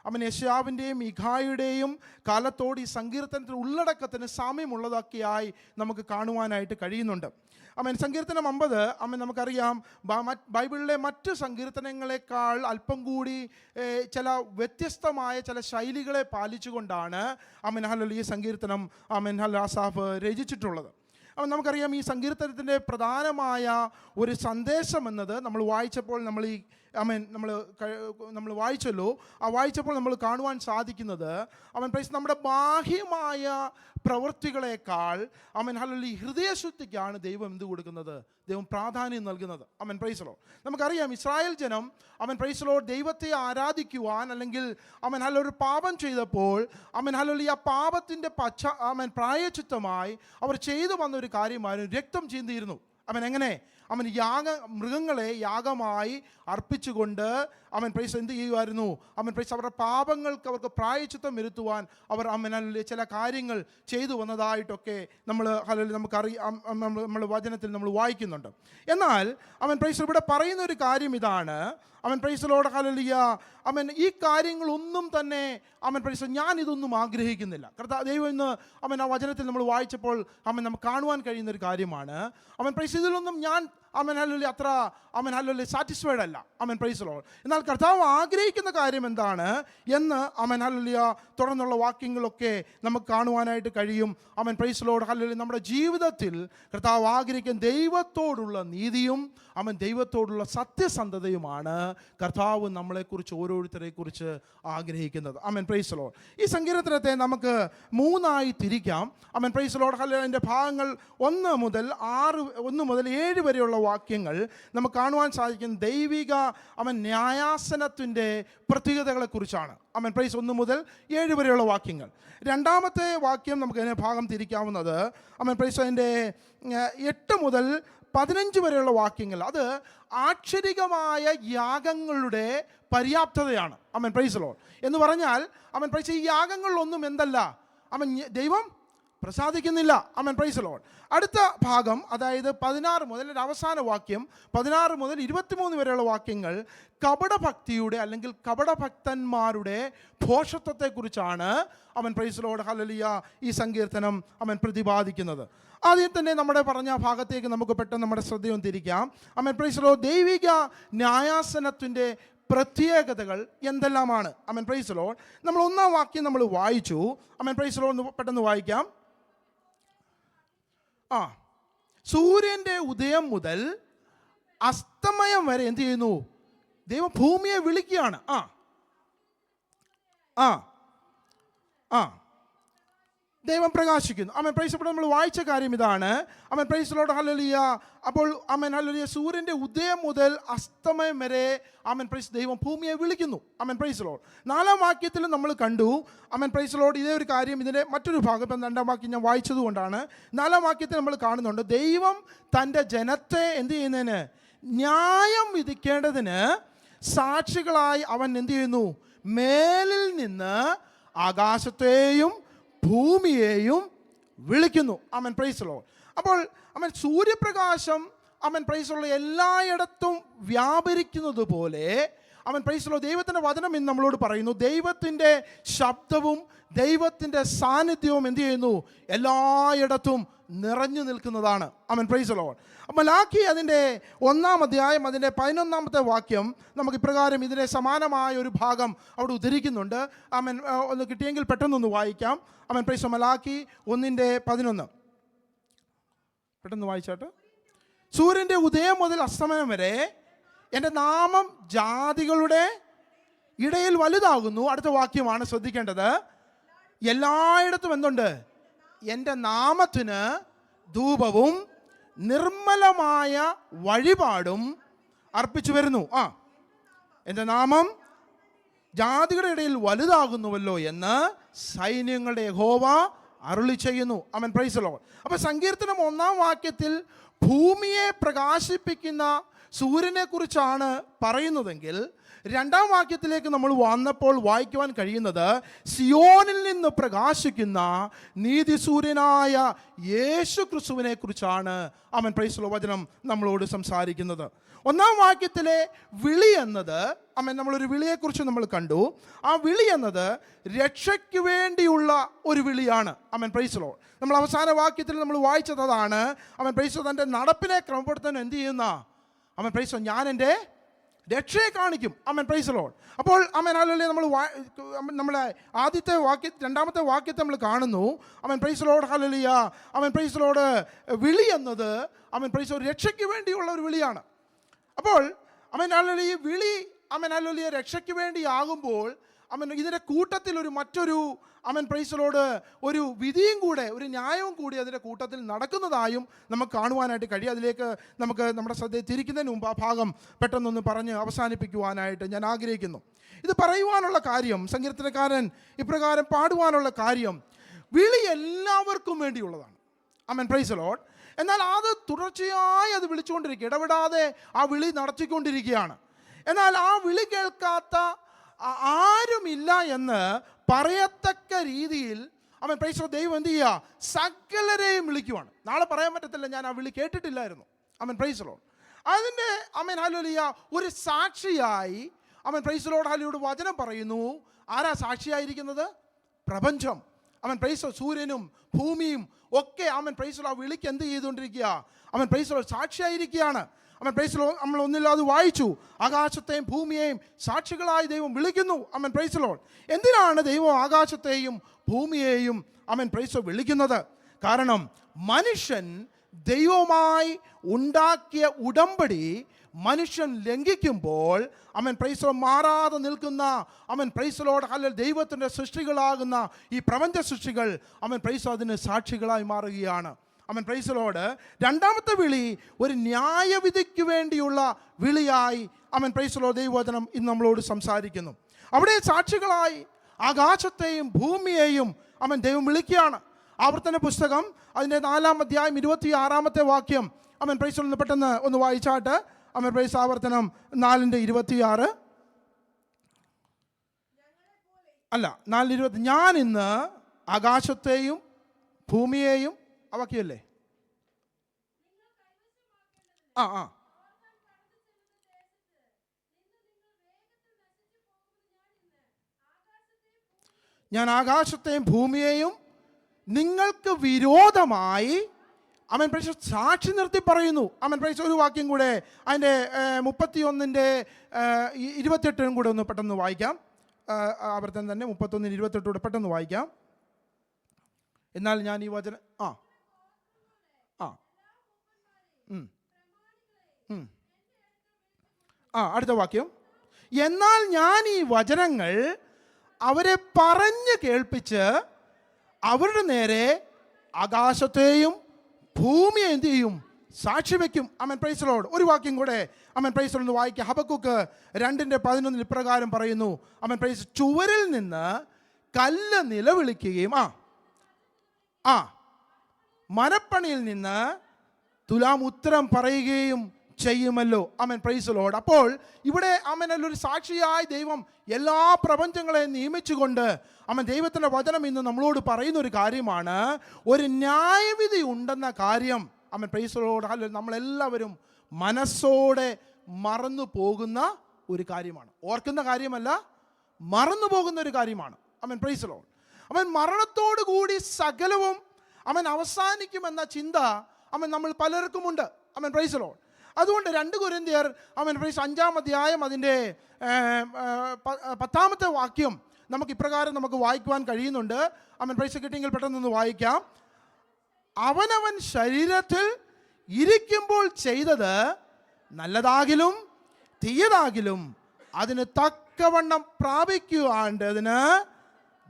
ആമേൻ യെശയ്യാവിൻ്റെയും മിഖായുടെയും കാലത്തോട് ഈ സങ്കീർത്തനത്തിൽ ഉള്ളടക്കത്തിന് സാമ്യമുള്ളതൊക്കെയായി നമുക്ക് കാണുവാനായിട്ട് കഴിയുന്നുണ്ട്. ആമേൻ സങ്കീർത്തനം 50 ആമേൻ നമുക്കറിയാം ബൈബിളിലെ മറ്റ് സങ്കീർത്തനങ്ങളെക്കാൾ അല്പം കൂടി ചില വ്യത്യസ്തമായ ചില ശൈലികളെ പാലിച്ചുകൊണ്ടാണ് ആമേൻ ഹല്ലേലൂയ ഈ സങ്കീർത്തനം ആമേൻ ഹല്ലേലൂയ ആസാഫ് രചിച്ചിട്ടുള്ളത്. അപ്പം നമുക്കറിയാം ഈ സങ്കീർത്തനത്തിൻ്റെ പ്രധാനമായ ഒരു സന്ദേശം എന്നത് നമ്മൾ വായിച്ചപ്പോൾ നമ്മൾ വായിച്ചല്ലോ. ആ വായിച്ചപ്പോൾ നമ്മൾ കാണുവാൻ സാധിക്കുന്നത് നമ്മുടെ ബാഹ്യമായ പ്രവൃത്തികളെക്കാൾ ഹൃദയശുദ്ധിക്കാണ് ദൈവം എന്ത് കൊടുക്കുന്നത്? ദൈവം പ്രാധാന്യം നൽകുന്നത്. Praise Lord. നമുക്കറിയാം ഇസ്രായേൽ ജനം പ്രൈസ് ലോർഡ് ദൈവത്തെ ആരാധിക്കുവാൻ അല്ലെങ്കിൽ ഒരു പാപം ചെയ്തപ്പോൾ ആ പാപത്തിൻ്റെ പ്രായശ്ചിത്തമായി അവർ ചെയ്തു വന്ന ഒരു കാര്യമായിരുന്നു രക്തം ചിന്തിയിരുന്നു. എങ്ങനെ മൃഗങ്ങളെ യാഗമായി അർപ്പിച്ചുകൊണ്ട് പ്രൈസ് എന്ത് ചെയ്യുമായിരുന്നു? പ്രൈസ് അവരുടെ പാപങ്ങൾക്ക് അവർക്ക് പ്രായശ്ചിത്തം വരുത്തുവാൻ അവർ ചില കാര്യങ്ങൾ ചെയ്തു വന്നതായിട്ടൊക്കെ നമ്മൾ വചനത്തിൽ നമ്മൾ വായിക്കുന്നുണ്ട്. എന്നാൽ പ്രൈസ് ഇവിടെ പറയുന്ന ഒരു കാര്യം ഇതാണ്. പ്രൈസിലോട് ഹല്ലേലൂയ. ഈ കാര്യങ്ങളൊന്നും തന്നെ പ്രൈസ് ഞാൻ ഇതൊന്നും ആഗ്രഹിക്കുന്നില്ല. ദൈവം ഇന്ന് ആ വചനത്തിൽ നമ്മൾ വായിച്ചപ്പോൾ നമുക്ക് കാണുവാൻ കഴിയുന്ന ഒരു കാര്യമാണ്. പ്രൈസ് ഇതിലൊന്നും ഞാൻ അത്ര സാറ്റിസ്ഫൈഡ് അല്ല. Praise Lord. എന്നാൽ കർത്താവ് ആഗ്രഹിക്കുന്ന കാര്യം എന്താണ് എന്ന് ഹല്ലേലൂയ തുടർന്നുള്ള വാക്യങ്ങളൊക്കെ നമുക്ക് കാണുവാനായിട്ട് കഴിയും. Praise Lord. ഹല്ലേലൂയ. നമ്മുടെ ജീവിതത്തിൽ കർത്താവ് ആഗ്രഹിക്കുന്ന ദൈവത്തോടുള്ള നീതിയും ദൈവത്തോടുള്ള സത്യസന്ധതയുമാണ് കർത്താവ് നമ്മളെക്കുറിച്ച് ഓരോരുത്തരെക്കുറിച്ച് ആഗ്രഹിക്കുന്നത്. Praise Lord. ഈ സങ്കീർത്തനത്തെ നമുക്ക് 3ആയി തിരിക്കാം. Praise Lord. ഹല്ലേലൂയ. ഭാഗങ്ങൾ 1 മുതൽ 7 വരെയുള്ള വാക്യങ്ങൾ നമുക്ക് കാണുവാൻ സാധിക്കുന്ന ദൈവിക ന്യായാസനത്തിൻ്റെ പ്രത്യേകതകളെക്കുറിച്ചാണ്. പ്രൈസ് 1 മുതൽ 7 വരെയുള്ള വാക്യങ്ങൾ. രണ്ടാമത്തെ വാക്യം നമുക്ക് അതിനെ ഭാഗം തിരിക്കാവുന്നത് പ്രൈസ് അതിൻ്റെ 8 മുതൽ 15 വരെയുള്ള വാക്യങ്ങൾ. അത് ആക്ഷരികമായ യാഗങ്ങളുടെ പര്യാപ്തതയാണ്. Praise Lord. എന്ന് പറഞ്ഞാൽ പ്രൈസ് ഈ യാഗങ്ങളിലൊന്നും എന്തല്ല ദൈവം പ്രസാദിക്കുന്നില്ല. Praise Lord. അടുത്ത ഭാഗം അതായത് 16 മുതൽ അവസാന വാക്യം 16 മുതൽ 23 വരെയുള്ള വാക്യങ്ങൾ കപടഭക്തിയുടെ അല്ലെങ്കിൽ കപടഭക്തന്മാരുടെ ഭോഷത്വത്തെക്കുറിച്ചാണ് പ്രൈസ് ലോർഡ്. ഹല്ലേലൂയ. ഈ സങ്കീർത്തനം പ്രതിപാദിക്കുന്നത്. ആദ്യം തന്നെ നമ്മുടെ പറഞ്ഞ ഭാഗത്തേക്ക് നമുക്ക് പെട്ടെന്ന് നമ്മുടെ ശ്രദ്ധയും തിരിക്കാം. Praise Lord. ദൈവിക ന്യായാസനത്തിൻ്റെ പ്രത്യേകതകൾ എന്തെല്ലാമാണ്? Praise Lord. നമ്മൾ 1-ാം വാക്യം നമ്മൾ വായിച്ചു. Praise Lord. പെട്ടെന്ന് വായിക്കാം. സൂര്യൻ്റെ ഉദയം മുതൽ അസ്തമയം വരെ എന്ത് ചെയ്യുന്നു? ദൈവം ഭൂമിയെ വിളിക്കുകയാണ്. ദൈവം പ്രകാശിക്കുന്നു. Praise Lord. നമ്മൾ വായിച്ച കാര്യം ഇതാണ്. Praise Lord. ഹല്ലേലൂയ. അപ്പോൾ ഹല്ലേലൂയ. സൂര്യൻ്റെ ഉദയം മുതൽ അസ്തമയം വരെ പ്രൈസ് ദൈവം ഭൂമിയെ വിളിക്കുന്നു. Praise Lord. 4-ാം വാക്യത്തിൽ നമ്മൾ കണ്ടു പ്രൈസ് ലോർഡ്. ഇതേ ഒരു കാര്യം ഇതിൻ്റെ മറ്റൊരു ഭാഗം. ഇപ്പം 2-ാം വാക്യം ഞാൻ വായിച്ചത് കൊണ്ടാണ്. 4-ാം വാക്യത്തിൽ നമ്മൾ കാണുന്നുണ്ട് ദൈവം തൻ്റെ ജനത്തെ എന്ത് ചെയ്യുന്നതിന്? ന്യായം വിധിക്കേണ്ടതിന് സാക്ഷികളായി അവൻ എന്ത് ചെയ്യുന്നു? മേലിൽ നിന്ന് ആകാശത്തെയും ഭൂമിയെയും വിളിക്കുന്നു. Praise Lord. അപ്പോൾ സൂര്യപ്രകാശം പ്രൈസ് ലോർഡ് എല്ലായിടത്തും വ്യാപരിക്കുന്നത് പോലെ പ്രൈസ് ലോർഡ് ദൈവത്തിൻ്റെ വചനം ഇന്ന് നമ്മളോട് പറയുന്നു ദൈവത്തിൻ്റെ ശബ്ദവും ദൈവത്തിൻ്റെ സാന്നിധ്യവും എന്ത് ചെയ്യുന്നു? എല്ലായിടത്തും നിറഞ്ഞു നിൽക്കുന്നതാണ്. Praise Lord. മലാക്കി അതിൻ്റെ 1-ാം അധ്യായം അതിൻ്റെ 11-ാമത്തെ വാക്യം നമുക്ക് ഇപ്രകാരം ഇതിൻ്റെ സമാനമായ ഒരു ഭാഗം അവിടെ ഉദ്ധരിക്കുന്നുണ്ട്. ഒന്ന് കിട്ടിയെങ്കിൽ പെട്ടെന്നൊന്ന് വായിക്കാം. പ്രൈസ് മലാക്കി 1:11 പെട്ടെന്ന് വായിച്ചാട്ട്. സൂര്യൻ്റെ ഉദയം മുതൽ അസ്തമയം വരെ എൻ്റെ നാമം ജാതികളുടെ ഇടയിൽ വലുതാകുന്നു. അടുത്ത വാക്യമാണ് ശ്രദ്ധിക്കേണ്ടത്. എല്ലായിടത്തും എന്തുണ്ട്? എൻ്റെ നാമത്തിന് ധൂപവും നിർമ്മലമായ വഴിപാടും അർപ്പിച്ചു വരുന്നു. എൻ്റെ നാമം ജാതികളുടെ ഇടയിൽ വലുതാകുന്നുവല്ലോ എന്ന് സൈന്യങ്ങളുടെ യഹോവ അരുളി ചെയ്യുന്നു. Praise Lord. അപ്പോൾ സങ്കീർത്തനം 1-ാം വാക്യത്തിൽ ഭൂമിയെ പ്രകാശിപ്പിക്കുന്ന സൂര്യനെ കുറിച്ചാണ് പറയുന്നതെങ്കിൽ 2-ാം വാക്യത്തിലേക്ക് നമ്മൾ വന്നപ്പോൾ വായിക്കുവാൻ കഴിയുന്നത് സിയോനിൽ നിന്ന് പ്രകാശിക്കുന്ന നീതിസൂര്യനായ യേശു ക്രിസ്തുവിനെ കുറിച്ചാണ് പ്രൈസ് ലോർഡ് വചനം നമ്മളോട് സംസാരിക്കുന്നത്. 1-ാം വാക്യത്തിലെ വിളി എന്നത് നമ്മളൊരു വിളിയെക്കുറിച്ച് നമ്മൾ കണ്ടു. ആ വിളി എന്നത് രക്ഷയ്ക്ക് വേണ്ടിയുള്ള ഒരു വിളിയാണ്. Praise Lord. നമ്മൾ അവസാന വാക്യത്തിൽ നമ്മൾ വായിച്ചതാണ് പ്രൈസ് തൻ്റെ നടപ്പിനെ ക്രമപ്പെടുത്താൻ എന്ത് ചെയ്യുന്ന പ്രൈസ് ഞാൻ എൻ്റെ രക്ഷയെ കാണിക്കും. ആമേൻ, പ്രൈസ് ദി ലോർഡ്. അപ്പോൾ ആമേൻ ഹല്ലേലൂയ. നമ്മളെ ആദ്യത്തെ രണ്ടാമത്തെ വാക്യത്തെ നമ്മൾ കാണുന്നു. ആമേൻ, പ്രൈസ് ദി ലോർഡ്, ഹല്ലേലൂയ. ആമേൻ, പ്രൈസ് ദി ലോർഡ്. വിളി എന്നത് ആമേൻ, പ്രൈസ് ദി ലോർഡ്, രക്ഷയ്ക്ക് വേണ്ടിയുള്ള ഒരു വിളിയാണ്. അപ്പോൾ ആമേൻ ഹല്ലേലൂയ, ഈ വിളി ആമേൻ ഹല്ലേലൂയ രക്ഷയ്ക്ക് വേണ്ടിയാകുമ്പോൾ ആമേൻ ഇതിൻ്റെ കൂട്ടത്തിൽ മറ്റൊരു ആമേൻ, പ്രൈസ് ദി ലോർഡ്, ഒരു വിധിയും കൂടെ, ഒരു ന്യായവും കൂടി അതിൻ്റെ കൂട്ടത്തിൽ നടക്കുന്നതായും നമുക്ക് കാണുവാനായിട്ട് കഴിയും. അതിലേക്ക് നമുക്ക് നമ്മുടെ ശ്രദ്ധയെ തിരിക്കുന്നതിന് മുമ്പ് ആ ഭാഗം പെട്ടെന്നൊന്ന് പറഞ്ഞ് അവസാനിപ്പിക്കുവാനായിട്ട് ഞാൻ ആഗ്രഹിക്കുന്നു. ഇത് പറയുവാനുള്ള കാര്യം, സങ്കീർത്തനക്കാരൻ ഇപ്രകാരം പാടുവാനുള്ള കാര്യം, വിളി എല്ലാവർക്കും വേണ്ടിയുള്ളതാണ്. ആമേൻ, പ്രൈസ് ദി ലോർഡ്. എന്നാൽ അത് തുടർച്ചയായി അത് വിളിച്ചുകൊണ്ടിരിക്കുക, ഇടപെടാതെ ആ വിളി നടത്തിക്കൊണ്ടിരിക്കുകയാണ്. എന്നാൽ ആ വിളി കേൾക്കാത്ത ആരുമില്ല എന്ന് പറയത്തക്ക രീതിയിൽ അവൻ, പ്രൈസ് ദി ലോർഡ്, ദൈവം എന്ത് ചെയ്യുക, സകലരെയും വിളിക്കുവാണ്. നാളെ പറയാൻ പറ്റത്തില്ല ഞാൻ ആ വിളി കേട്ടിട്ടില്ലായിരുന്നു. അവൻ, പ്രൈസ് ദി ലോർഡ്, അതിൻ്റെ ആമേൻ ഹല്ലേലൂയ ഒരു സാക്ഷിയായി അവൻ, പ്രൈസ് ദി ലോർഡ്, ഹല്ലേലൂയ വചനം പറയുന്നു. ആരാ സാക്ഷിയായിരിക്കുന്നത്? പ്രപഞ്ചം. അവൻ, പ്രൈസ് ദി ലോർഡ്, സൂര്യനും ഭൂമിയും ഒക്കെ അവൻ, പ്രൈസ് ദി ലോർഡ്, വിളിക്ക് എന്ത് ചെയ്തുകൊണ്ടിരിക്കുക? അവൻ, പ്രൈസ് ദി ലോർഡ്, സാക്ഷിയായിരിക്കുകയാണ്. അവൻ, പ്രൈസ് ദി ലോർഡ്, നമ്മൾ ഒന്നില്ലാതെ വായിച്ചു, ആകാശത്തെയും ഭൂമിയെയും സാക്ഷികളായി ദൈവം വിളിക്കുന്നു. അവൻ, പ്രൈസ് ദി ലോർഡ്. എന്തിനാണ് ദൈവം ആകാശത്തെയും ഭൂമിയെയും അവൻ, പ്രൈസ് ദി ലോർഡ്, വിളിക്കുന്നത്? കാരണം മനുഷ്യൻ ദൈവവുമായി ഉണ്ടാക്കിയ ഉടമ്പടി മനുഷ്യൻ ലംഘിക്കുമ്പോൾ അവൻ, പ്രൈസ് ദി ലോർഡ്, മാറാതെ നിൽക്കുന്ന അവൻ, പ്രൈസ് ദി ലോർഡ്, അല്ലെങ്കിൽ ദൈവത്തിൻ്റെ സൃഷ്ടികളാകുന്ന ഈ പ്രപഞ്ച സൃഷ്ടികൾ അവൻ, പ്രൈസ് ദി ലോർഡ്, അതിന് സാക്ഷികളായി മാറുകയാണ്. അവൻ, പ്രൈസ് ദി ലോർഡ്, രണ്ടാമത്തെ വിളി ഒരു ന്യായവിധിക്ക് വേണ്ടിയുള്ള വിളിയായി അവൻ, പ്രൈസ് ദി ലോർഡ്, ദൈവവചനം ഇന്ന് നമ്മളോട് സംസാരിക്കുന്നു. അവിടെ സാക്ഷികളായി ആകാശത്തെയും ഭൂമിയെയും അവൻ ദൈവം വിളിക്കുകയാണ്. ആവർത്തന പുസ്തകം അതിൻ്റെ 4-ാം അധ്യായം 26-ാമത്തെ വാക്യം അവൻ, പ്രൈസ് ദി ലോർഡ്, പെട്ടെന്ന് ഒന്ന് വായിച്ചാട്ട്. അവൻ, പ്രൈസ് ആവർത്തനം 4:26 അല്ല 4:20, ഞാൻ ഇന്ന് ആകാശത്തെയും ഭൂമിയെയും വാക്യമല്ലേ? ഞാൻ ആകാശത്തെയും ഭൂമിയെയും നിങ്ങൾക്ക് വിരോധമായി അവൻ, പ്രൈസ് സാക്ഷി നിർത്തി പറയുന്നു. അവൻ, പ്രൈസ് ഒരു വാക്യം കൂടെ അതിൻ്റെ 31:28 കൂടെ ഒന്ന് പെട്ടെന്ന് വായിക്കാം. ആവർത്തനം തന്നെ 31:28 കൂടെ പെട്ടെന്ന് വായിക്കാം. എന്നാൽ ഞാൻ ഈ വചനം അടുത്ത വാക്യം, എന്നാൽ ഞാൻ ഈ വചനങ്ങൾ അവരെ പറഞ്ഞ് കേൾപ്പിച്ച് അവരുടെ നേരെ ആകാശത്തെയും ഭൂമിയെ എന്ത് ചെയ്യും? സാക്ഷി വയ്ക്കും. Aman, price the Lord. ഒരു വാക്യം കൂടെ അമൻ, പ്രൈസ് ദി ലോർഡ് വായിക്കുക. ഹബക്കൂക്ക് 2:11 ഇപ്രകാരം പറയുന്നു. അമൻ, പ്രൈസ്, ചുവരിൽ നിന്ന് കല്ല് നിലവിളിക്കുകയും മരപ്പണിയിൽ നിന്ന് തുലാം ഉത്തരം പറയുകയും ചെയ്യുമല്ലോ. Aman, price the lord. അപ്പോൾ ഇവിടെ അമൻ ഒരു സാക്ഷിയായി ദൈവം എല്ലാ പ്രപഞ്ചങ്ങളെയും നിയമിച്ചുകൊണ്ട് അമൻ ദൈവത്തിൻ്റെ വചനം ഇന്ന് നമ്മളോട് പറയുന്ന ഒരു കാര്യമാണ്. ഒരു ന്യായവിധി ഉണ്ടെന്ന കാര്യം അമൻ, പ്രൈസ് ദി ലോർഡ്, നമ്മളെല്ലാവരും മനസ്സോടെ മറന്നു പോകുന്ന ഒരു കാര്യമാണ്. ഓർക്കുന്ന കാര്യമല്ല, മറന്നു പോകുന്ന ഒരു കാര്യമാണ്. Aman, price the Lord. അവൻ മരണത്തോടു കൂടി സകലവും അവൻ അവസാനിക്കുമെന്ന ചിന്ത അവൻ നമ്മൾ പലർക്കുമുണ്ട്. അവൻ, പ്രൈസ് ദി ലോർഡ്. അതുകൊണ്ട് 2 കൊരിന്ത്യർ അവൻ, പ്രൈസ് 5-ാം അധ്യായം അതിൻ്റെ 10-ാമത്തെ വാക്യം നമുക്ക് ഇപ്രകാരം നമുക്ക് വായിക്കുവാൻ കഴിയുന്നുണ്ട്. അവൻ, പ്രൈസ് കിട്ടിയെങ്കിൽ പെട്ടെന്നൊന്ന് വായിക്കാം. അവനവൻ ശരീരത്തിൽ ഇരിക്കുമ്പോൾ ചെയ്തത് നല്ലതാകിലും തീയതാകിലും അതിന് തക്കവണ്ണം പ്രാപിക്കുവാണ്ടതിന്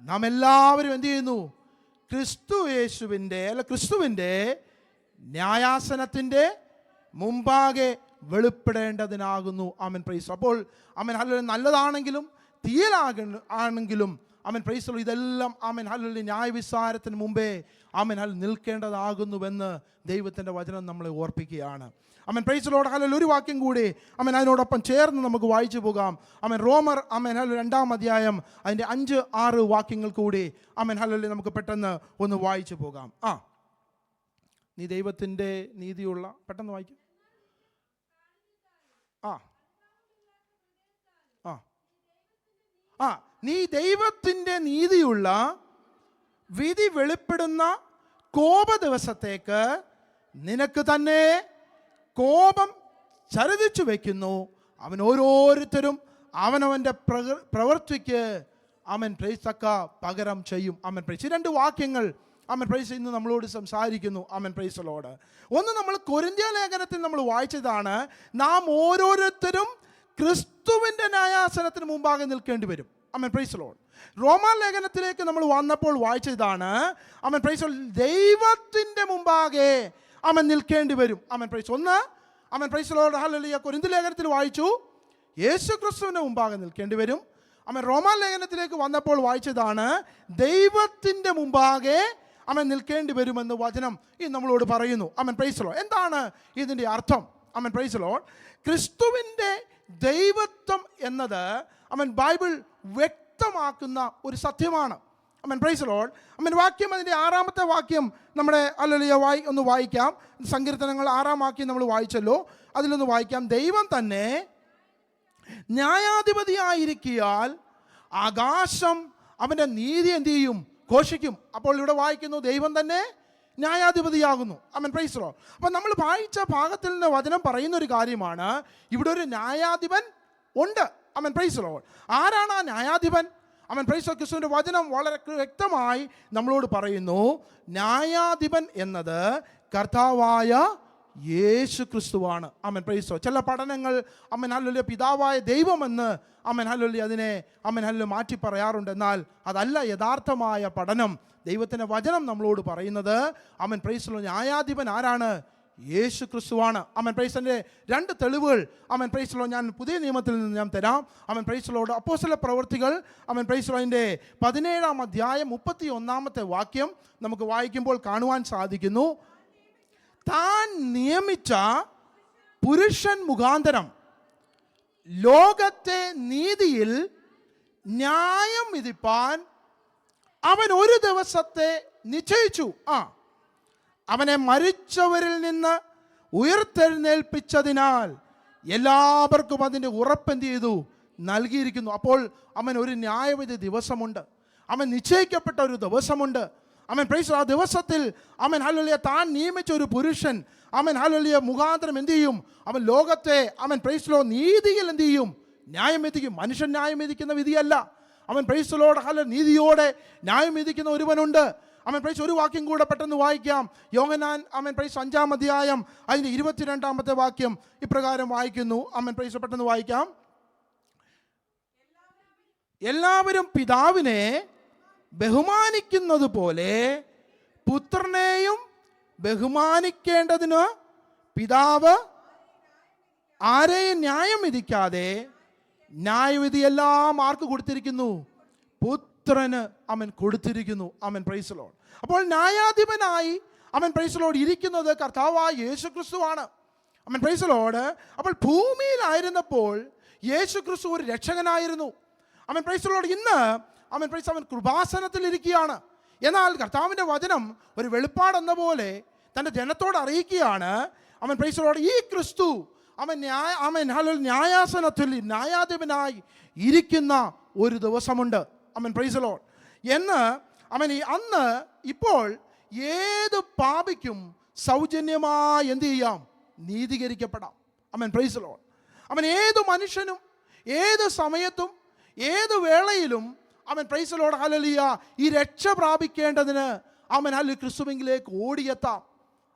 നാം എല്ലാവരും എന്ത് ചെയ്യുന്നു? ക്രിസ്തുവിൻ്റെ ന്യായാസനത്തിൻ്റെ മുമ്പാകെ വെളിപ്പെടേണ്ടതിനാകുന്നു. ആമൻ, പ്രൈസ്. അപ്പോൾ ആമൻ ഹല്ലേലൂയ, നല്ലതാണെങ്കിലും തീയലാണെങ്കിലും ആമൻ, പ്രൈസ്, ഇതെല്ലാം ആമൻ ഹല്ലേലൂയ ന്യായവിസ്താരത്തിന് മുമ്പേ ആമൻ നിൽക്കേണ്ടതാകുന്നുവെന്ന് ദൈവത്തിൻ്റെ വചനം നമ്മളെ ഓർപ്പിക്കുകയാണ്. ആമൻ, പ്രൈസ് ലോർഡ്. ഹല്ലേലൂയ. ഒരു വാക്യം കൂടി ആമൻ അതിനോടൊപ്പം ചേർന്ന് നമുക്ക് വായിച്ചു പോകാം. ആമൻ, റോമർ ആമൻ ഹല്ലേലൂയ 2-ാം അധ്യായം അതിൻ്റെ 5-6 വാക്യങ്ങൾ കൂടി ആമൻ ഹല്ലേലൂയ നമുക്ക് പെട്ടെന്ന് ഒന്ന് വായിച്ചു പോകാം. നീ ദൈവത്തിൻ്റെ നീതിയുള്ള, പെട്ടെന്ന് വായിക്കും. നീ ദൈവത്തിൻ്റെ നീതിയുള്ള വിധി വെളിപ്പെടുന്ന കോപ ദിവസത്തേക്ക് നിനക്ക് തന്നെ കോപം ചരിച്ചു വയ്ക്കുന്നു. അവൻ ഓരോരുത്തരും അവനവൻ്റെ പ്രവൃത്തിക്ക് അവൻ പ്രൈസ് തക്ക പകരം ചെയ്യും. അവൻ പ്രൈസ്. ഈ രണ്ട് വാക്യങ്ങൾ അവൻ പ്രൈസ് ഇന്ന് നമ്മളോട് സംസാരിക്കുന്നു. അവൻ പ്രൈസലോട്. ഒന്ന്, നമ്മൾ കൊരിന്ത്യ ലേഖനത്തിൽ നമ്മൾ വായിച്ചതാണ്, നാം ഓരോരുത്തരും ക്രിസ്തുവിൻ്റെ ന്യായാസനത്തിന് മുമ്പാകെ നിൽക്കേണ്ടി വരും. അവൻ പ്രൈസലോട്. റോമാ ലേഖനത്തിലേക്ക് നമ്മൾ വന്നപ്പോൾ വായിച്ചതാണ്, അവൻ പ്രൈസ് ദൈവത്തിൻ്റെ മുമ്പാകെ അവൻ നിൽക്കേണ്ടി വരും. അവൻ പ്രൈസ്. ഒന്ന്, അവൻ പ്രൈസലോട് ഹല്ലേലൂയ. കൊരിന്ത്യ ലേഖനത്തിൽ വായിച്ചു യേശു ക്രിസ്തുവിൻ്റെ മുമ്പാകെ നിൽക്കേണ്ടി വരും. അവൻ റോമാ ലേഖനത്തിലേക്ക് വന്നപ്പോൾ വായിച്ചതാണ്, ദൈവത്തിൻ്റെ മുമ്പാകെ അവൻ നിൽക്കേണ്ടി വരുമെന്ന് വചനം ഈ നമ്മളോട് പറയുന്നു. അവൻ പ്രൈസലോ. എന്താണ് ഇതിൻ്റെ അർത്ഥം? അവൻ പ്രൈസലോ. ക്രിസ്തുവിൻ്റെ ദൈവത്വം എന്നത് അവൻ ബൈബിൾ വ്യക്തമാക്കുന്ന ഒരു സത്യമാണ്. അവൻ പ്രൈസലോ. അവൻ വാക്യം, അതിൻ്റെ 6-ാമത്തെ വാക്യം നമ്മുടെ ഹല്ലേലൂയ ഒന്ന് വായിക്കാം. സങ്കീർത്തനങ്ങൾ 6-ാം വാക്യം നമ്മൾ വായിച്ചല്ലോ, അതിലൊന്ന് വായിക്കാം. ദൈവം തന്നെ ന്യായാധിപതിയായിരിക്കിയാൽ ആകാശം അവൻ്റെ നീതി എന്ത് ചെയ്യും? ഘോഷിക്കും. അപ്പോൾ ഇവിടെ വായിക്കുന്നു, ദൈവം തന്നെ ന്യായാധിപതിയാകുന്നു. അവൻ പ്രൈസലോ. അപ്പം നമ്മൾ വായിച്ച ഭാഗത്തിൽ നിന്ന് വചനം പറയുന്ന ഒരു കാര്യമാണ്, ഇവിടെ ഒരു ന്യായാധിപൻ ഉണ്ട്. അവൻ പ്രൈസലോ. ആരാണ് ആ ന്യായാധിപൻ? അവൻ പ്രൈസലോ. ക്രിസ്തുവിൻ്റെ വചനം വളരെ വ്യക്തമായി നമ്മളോട് പറയുന്നു, ന്യായാധിപൻ എന്നത് കർത്താവായ യേശു ക്രിസ്തുവാണ്. അമൻ പ്രൈസോ. ചില പഠനങ്ങൾ അമൻ ഹല്ലേലൂയ പിതാവായ ദൈവമെന്ന് അമൻ ഹല്ലേലൂയ അതിനെ അമൻ ഹല്ലേലൂയ മാറ്റി പറയാറുണ്ട്. എന്നാൽ അതല്ല യഥാർത്ഥമായ പഠനം. ദൈവത്തിൻ്റെ വചനം നമ്മളോട് പറയുന്നത് അമൻ പ്രൈസോ ന്യായാധിപൻ ആരാണ്? യേശു ക്രിസ്തുവാണ്. അമൻ പ്രൈസിൻ്റെ 2 തെളിവുകൾ അമൻ പ്രൈസലോ ഞാൻ പുതിയ നിയമത്തിൽ നിന്ന് ഞാൻ തരാം. അമൻ പ്രൈസലോട് അപ്പോസ്തല പ്രവൃത്തികൾ അമൻ പ്രൈസലോൻ്റെ 17-ാം അധ്യായം 31-ാമത്തെ വാക്യം നമുക്ക് വായിക്കുമ്പോൾ കാണുവാൻ സാധിക്കുന്നു, താൻ നിയമിച്ച പുരുഷൻ മുഖാന്തരം ലോകത്തെ നീതിയിൽ ന്യായം വിധിപ്പാൻ അവൻ ഒരു ദിവസത്തെ നിശ്ചയിച്ചു. അവനെ മരിച്ചവരിൽ നിന്ന് ഉയർത്തെഴുന്നേൽപ്പിച്ചതിനാൽ എല്ലാവർക്കും അതിൻ്റെ ഉറപ്പെന്ത് ചെയ്തു? നൽകിയിരിക്കുന്നു. അപ്പോൾ അവൻ ഒരു ന്യായവിധി ദിവസമുണ്ട്, അവൻ നിശ്ചയിക്കപ്പെട്ട ഒരു ദിവസമുണ്ട്. അവൻ പ്രൈസ്. ആ ദിവസത്തിൽ അവൻ ഹല്ലേലൂയ താൻ നിയമിച്ച ഒരു പുരുഷൻ അവൻ ഹല്ലേലൂയ മുഖാന്തരം എന്ത് ചെയ്യും? അവൻ ലോകത്തെ അവൻ പ്രൈസ്ലോ നീതിയിൽ എന്ത് ചെയ്യും? ന്യായം വിധിക്കും. മനുഷ്യൻ ന്യായം വിധിക്കുന്ന വിധിയല്ല. അവൻ പ്രൈസ്ലോട് ഹല്ലേലൂയ നീതിയോടെ ന്യായം വിധിക്കുന്ന ഒരുവനുണ്ട്. അവൻ പ്രൈസ്. ഒരു വാക്യം കൂടെ പെട്ടെന്ന് വായിക്കാം. യോഹന്നാൻ അവൻ പ്രൈസ് 5-ാം അധ്യായം അതിൻ്റെ 22-ാമത്തെ വാക്യം ഇപ്രകാരം വായിക്കുന്നു. അവൻ പ്രൈസ് പെട്ടെന്ന് വായിക്കാം. എല്ലാവരും പിതാവിനെ ബഹുമാനിക്കുന്നത് പോലെ പുത്രനെയും ബഹുമാനിക്കേണ്ടതിന് പിതാവ് ആരെയും ന്യായം വിധിക്കാതെ ന്യായവിധി എല്ലാം ആർക്ക് കൊടുത്തിരിക്കുന്നു? പുത്രന് അവൻ കൊടുത്തിരിക്കുന്നു. അവൻ പ്രൈസലോട്. അപ്പോൾ ന്യായാധിപനായി അവൻ പ്രൈസലോട് ഇരിക്കുന്നത് കർത്താവായ യേശു ക്രിസ്തുവാണ്. അവൻ പ്രൈസലോട്. അപ്പോൾ ഭൂമിയിലായിരുന്നപ്പോൾ യേശു ക്രിസ്തു ഒരു രക്ഷകനായിരുന്നു. അവൻ പ്രൈസലോട്. ഇന്ന് അവൻ പ്രൈസ് അവൻ കൃപാസനത്തിൽ ഇരിക്കുകയാണ്. എന്നാൽ കർത്താവിൻ്റെ വചനം ഒരു വെളിപ്പാടെന്ന പോലെ തൻ്റെ ജനത്തോട് അറിയിക്കുകയാണ്. അവൻ പ്രൈസലോട് ഈ ക്രിസ്തു അവൻ ന്യായാസനത്തിൽ ന്യായാധിപനായി ഇരിക്കുന്ന ഒരു ദിവസമുണ്ട്. അവൻ പ്രൈസലോട് എന്ന് അവൻ അന്ന് ഇപ്പോൾ ഏത് പാപിക്കും സൗജന്യമായി എന്ത് ചെയ്യാം? നീതീകരിക്കപ്പെടാം. അവൻ പ്രൈസലോട്. അവൻ ഏത് മനുഷ്യനും ഏത് സമയത്തും ഏത് വേളയിലും അവൻ പ്രൈസലോട് ഹല്ലേലൂയ ഈ രക്ഷ പ്രാപിക്കേണ്ടതിന് അവൻ ഹല്ലേലൂയ ക്രിസ്തുവിലേക്ക് ഓടിയെത്താം.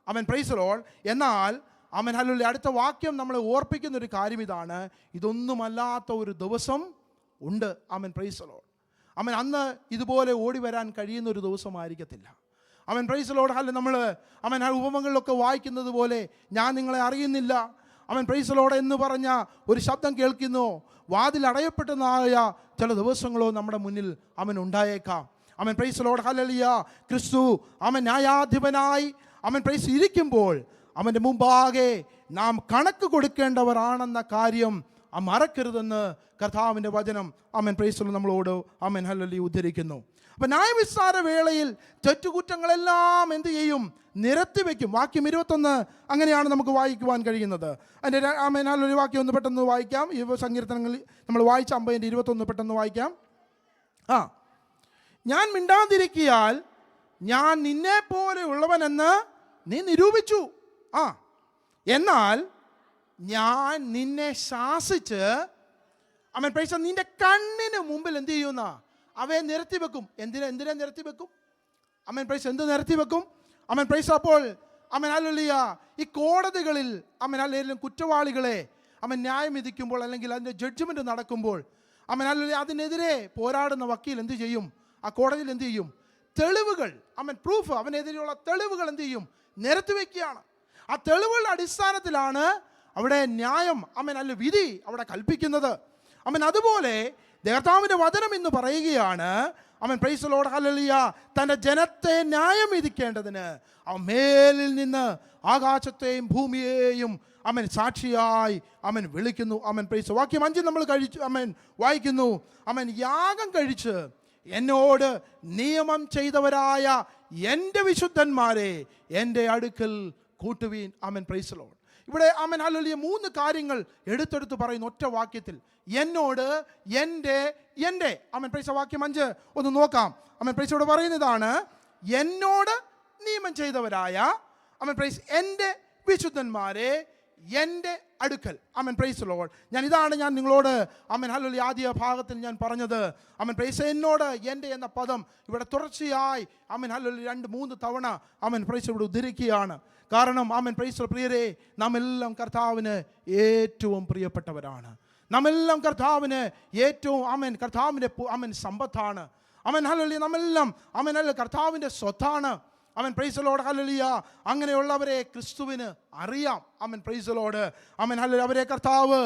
അവൻ പ്രൈസലോട്. എന്നാൽ അവൻ ഹല്ലേലൂയ അടുത്ത വാക്യം നമ്മളെ ഓർപ്പിക്കുന്ന ഒരു കാര്യം ഇതാണ്, ഇതൊന്നുമല്ലാത്ത ഒരു ദിവസം ഉണ്ട്. അവൻ പ്രൈസലോട്. അവൻ അന്ന് ഇതുപോലെ ഓടി വരാൻ കഴിയുന്ന ഒരു ദിവസമായിരിക്കത്തില്ല. അവൻ പ്രൈസലോട് ഹല്ലേലൂയ നമ്മൾ അവൻ ഉപമകളിലൊക്കെ വായിക്കുന്നത് പോലെ ഞാൻ നിങ്ങളെ അറിയുന്നില്ല അവൻ പ്രൈസലോട് എന്ന് പറഞ്ഞ ഒരു ശബ്ദം കേൾക്കുന്നു. വാതിൽ അടയപ്പെട്ടതായ ചില ദിവസങ്ങളോ നമ്മുടെ മുന്നിൽ അവൻ ഉണ്ടായേക്കാം. അവൻ പ്രൈസലോട് ഹല്ലേലൂയ ക്രിസ്തു അവൻ ന്യായാധിപനായി അവൻ പ്രൈസ് ഇരിക്കുമ്പോൾ അവൻ്റെ മുമ്പാകെ നാം കണക്ക് കൊടുക്കേണ്ടവരാണെന്ന കാര്യം മറക്കരുതെന്ന് കർത്താവിൻ്റെ വചനം അവൻ പ്രൈസലോട് നമ്മളോട് അവൻ ഹല്ലേലൂയ ഉദ്ധരിക്കുന്നു. അപ്പം ന്യായവിസ്താര വേളയിൽ തെറ്റുകുറ്റങ്ങളെല്ലാം എന്ത് ചെയ്യും? നിരത്തി വയ്ക്കും. വാക്യം 21 അങ്ങനെയാണ് നമുക്ക് വായിക്കുവാൻ കഴിയുന്നത്. അതിൻ്റെ ഒരു വാക്യം ഒന്ന് പെട്ടെന്ന് വായിക്കാം. ഈ സങ്കീർത്തനങ്ങളിൽ നമ്മൾ വായിച്ച 50-21 പെട്ടെന്ന് വായിക്കാം. ഞാൻ മിണ്ടാതിരിക്കിയാൽ ഞാൻ നിന്നെ പോലെ ഉള്ളവനെന്ന് നീ നിരൂപിച്ചു. എന്നാൽ ഞാൻ നിന്നെ ശാസിച്ച് അവൻ പ്രൈസ് നിന്റെ കണ്ണിന് മുമ്പിൽ എന്ത് ചെയ്യുന്ന അവയെ നിരത്തി വെക്കും. എന്തിനാ നിരത്തി വെക്കും? അവൻ പ്രൈസ് എന്ത് നിരത്തി വെക്കും? അവൻ പ്രൈസ് അപ്പോൾ അവൻ ഹല്ലേലൂയ ഈ കോടതികളിൽ അവൻ അല്ലെങ്കിൽ കുറ്റവാളികളെ അവൻ ന്യായം വിധിക്കുമ്പോൾ അല്ലെങ്കിൽ അതിൻ്റെ ജഡ്ജ്മെൻറ്റ് നടക്കുമ്പോൾ അവൻ ഹല്ലേലൂയ അതിനെതിരെ പോരാടുന്ന വക്കീൽ എന്ത് ചെയ്യും? ആ കോടതിയിൽ എന്ത് ചെയ്യും? തെളിവുകൾ, അവൻ പ്രൂഫ്, അവനെതിരെയുള്ള തെളിവുകൾ എന്ത് ചെയ്യും? നിരത്തി വയ്ക്കുകയാണ്. ആ തെളിവുകളുടെ അടിസ്ഥാനത്തിലാണ് അവിടെ ന്യായം അവൻ അല്ല വിധി അവിടെ കൽപ്പിക്കുന്നത്. അവൻ അതുപോലെ കർത്താവിൻ്റെ വചനം എന്ന് പറയുകയാണ്, അവൻ പ്രൈസ് ദി ലോർഡ് ഹല്ലേലൂയ തൻ്റെ ജനത്തെ ന്യായം വിധിക്കേണ്ടതിന് അവൻ മേലിൽ നിന്ന് ആകാശത്തെയും ഭൂമിയെയും അവൻ സാക്ഷിയായി അവൻ വിളിക്കുന്നു. അവൻ പ്രൈസ് വാക്യം 5 നമ്മൾ അവൻ വായിക്കുന്നു, അവൻ യാഗം കഴിച്ച് എന്നോട് നിയമം ചെയ്തവരായ എൻ്റെ വിശുദ്ധന്മാരെ എൻ്റെ അടുക്കൽ കൂട്ടുവീൻ. അവൻ പ്രൈസ് ദി ലോർഡ്. ഇവിടെ അവൻ ഹല്ലേലൂയ 3 കാര്യങ്ങൾ എടുത്തെടുത്ത് പറയുന്നു ഒറ്റ വാക്യത്തിൽ. എന്നോട്, എൻ്റെ അവൻ പ്രൈസ് വാക്യം 5 ഒന്ന് നോക്കാം. അവൻ പ്രൈസ് ഇവിടെ പറയുന്നതാണ്, എന്നോട് നിയമം ചെയ്തവരായ അവൻ പ്രൈസ് എൻ്റെ വിശുദ്ധന്മാരെ എൻ്റെ അടുക്കൽ. Amen praise Lord. ഞാൻ നിങ്ങളോട് അമൻ ഹല്ലേലൂയ ആദ്യ ഭാഗത്തിൽ ഞാൻ പറഞ്ഞത്, അമൻ പ്രൈസ് എന്നോട് എൻ്റെ എന്ന പദം ഇവിടെ തുടർച്ചയായി അമൻ ഹല്ലേലൂയ 2-3 തവണ അമൻ പ്രൈസ് ഇവിടെ ഉദ്ധരിക്കുകയാണ്. കാരണം അമൻ പ്രൈസ് പ്രിയരെ, നാം എല്ലാം കർത്താവിന് ഏറ്റവും പ്രിയപ്പെട്ടവരാണ്. നാം എല്ലാം കർത്താവിന് ഏറ്റവും കർത്താവിൻ്റെ സമ്പത്താണ്. അമൻ ഹല്ലേലൂയ നാമെല്ലാം കർത്താവിൻ്റെ സ്വത്താണ്. അവൻ പ്രൈസ് ദി ലോർഡ് ഹല്ലേലൂയ. അങ്ങനെയുള്ളവരെ ക്രിസ്തുവിന് അറിയാം. അവൻ പ്രൈസ് ദി ലോർഡ്. അവൻ ഹല്ലേലൂയ അവരെ കർത്താവ്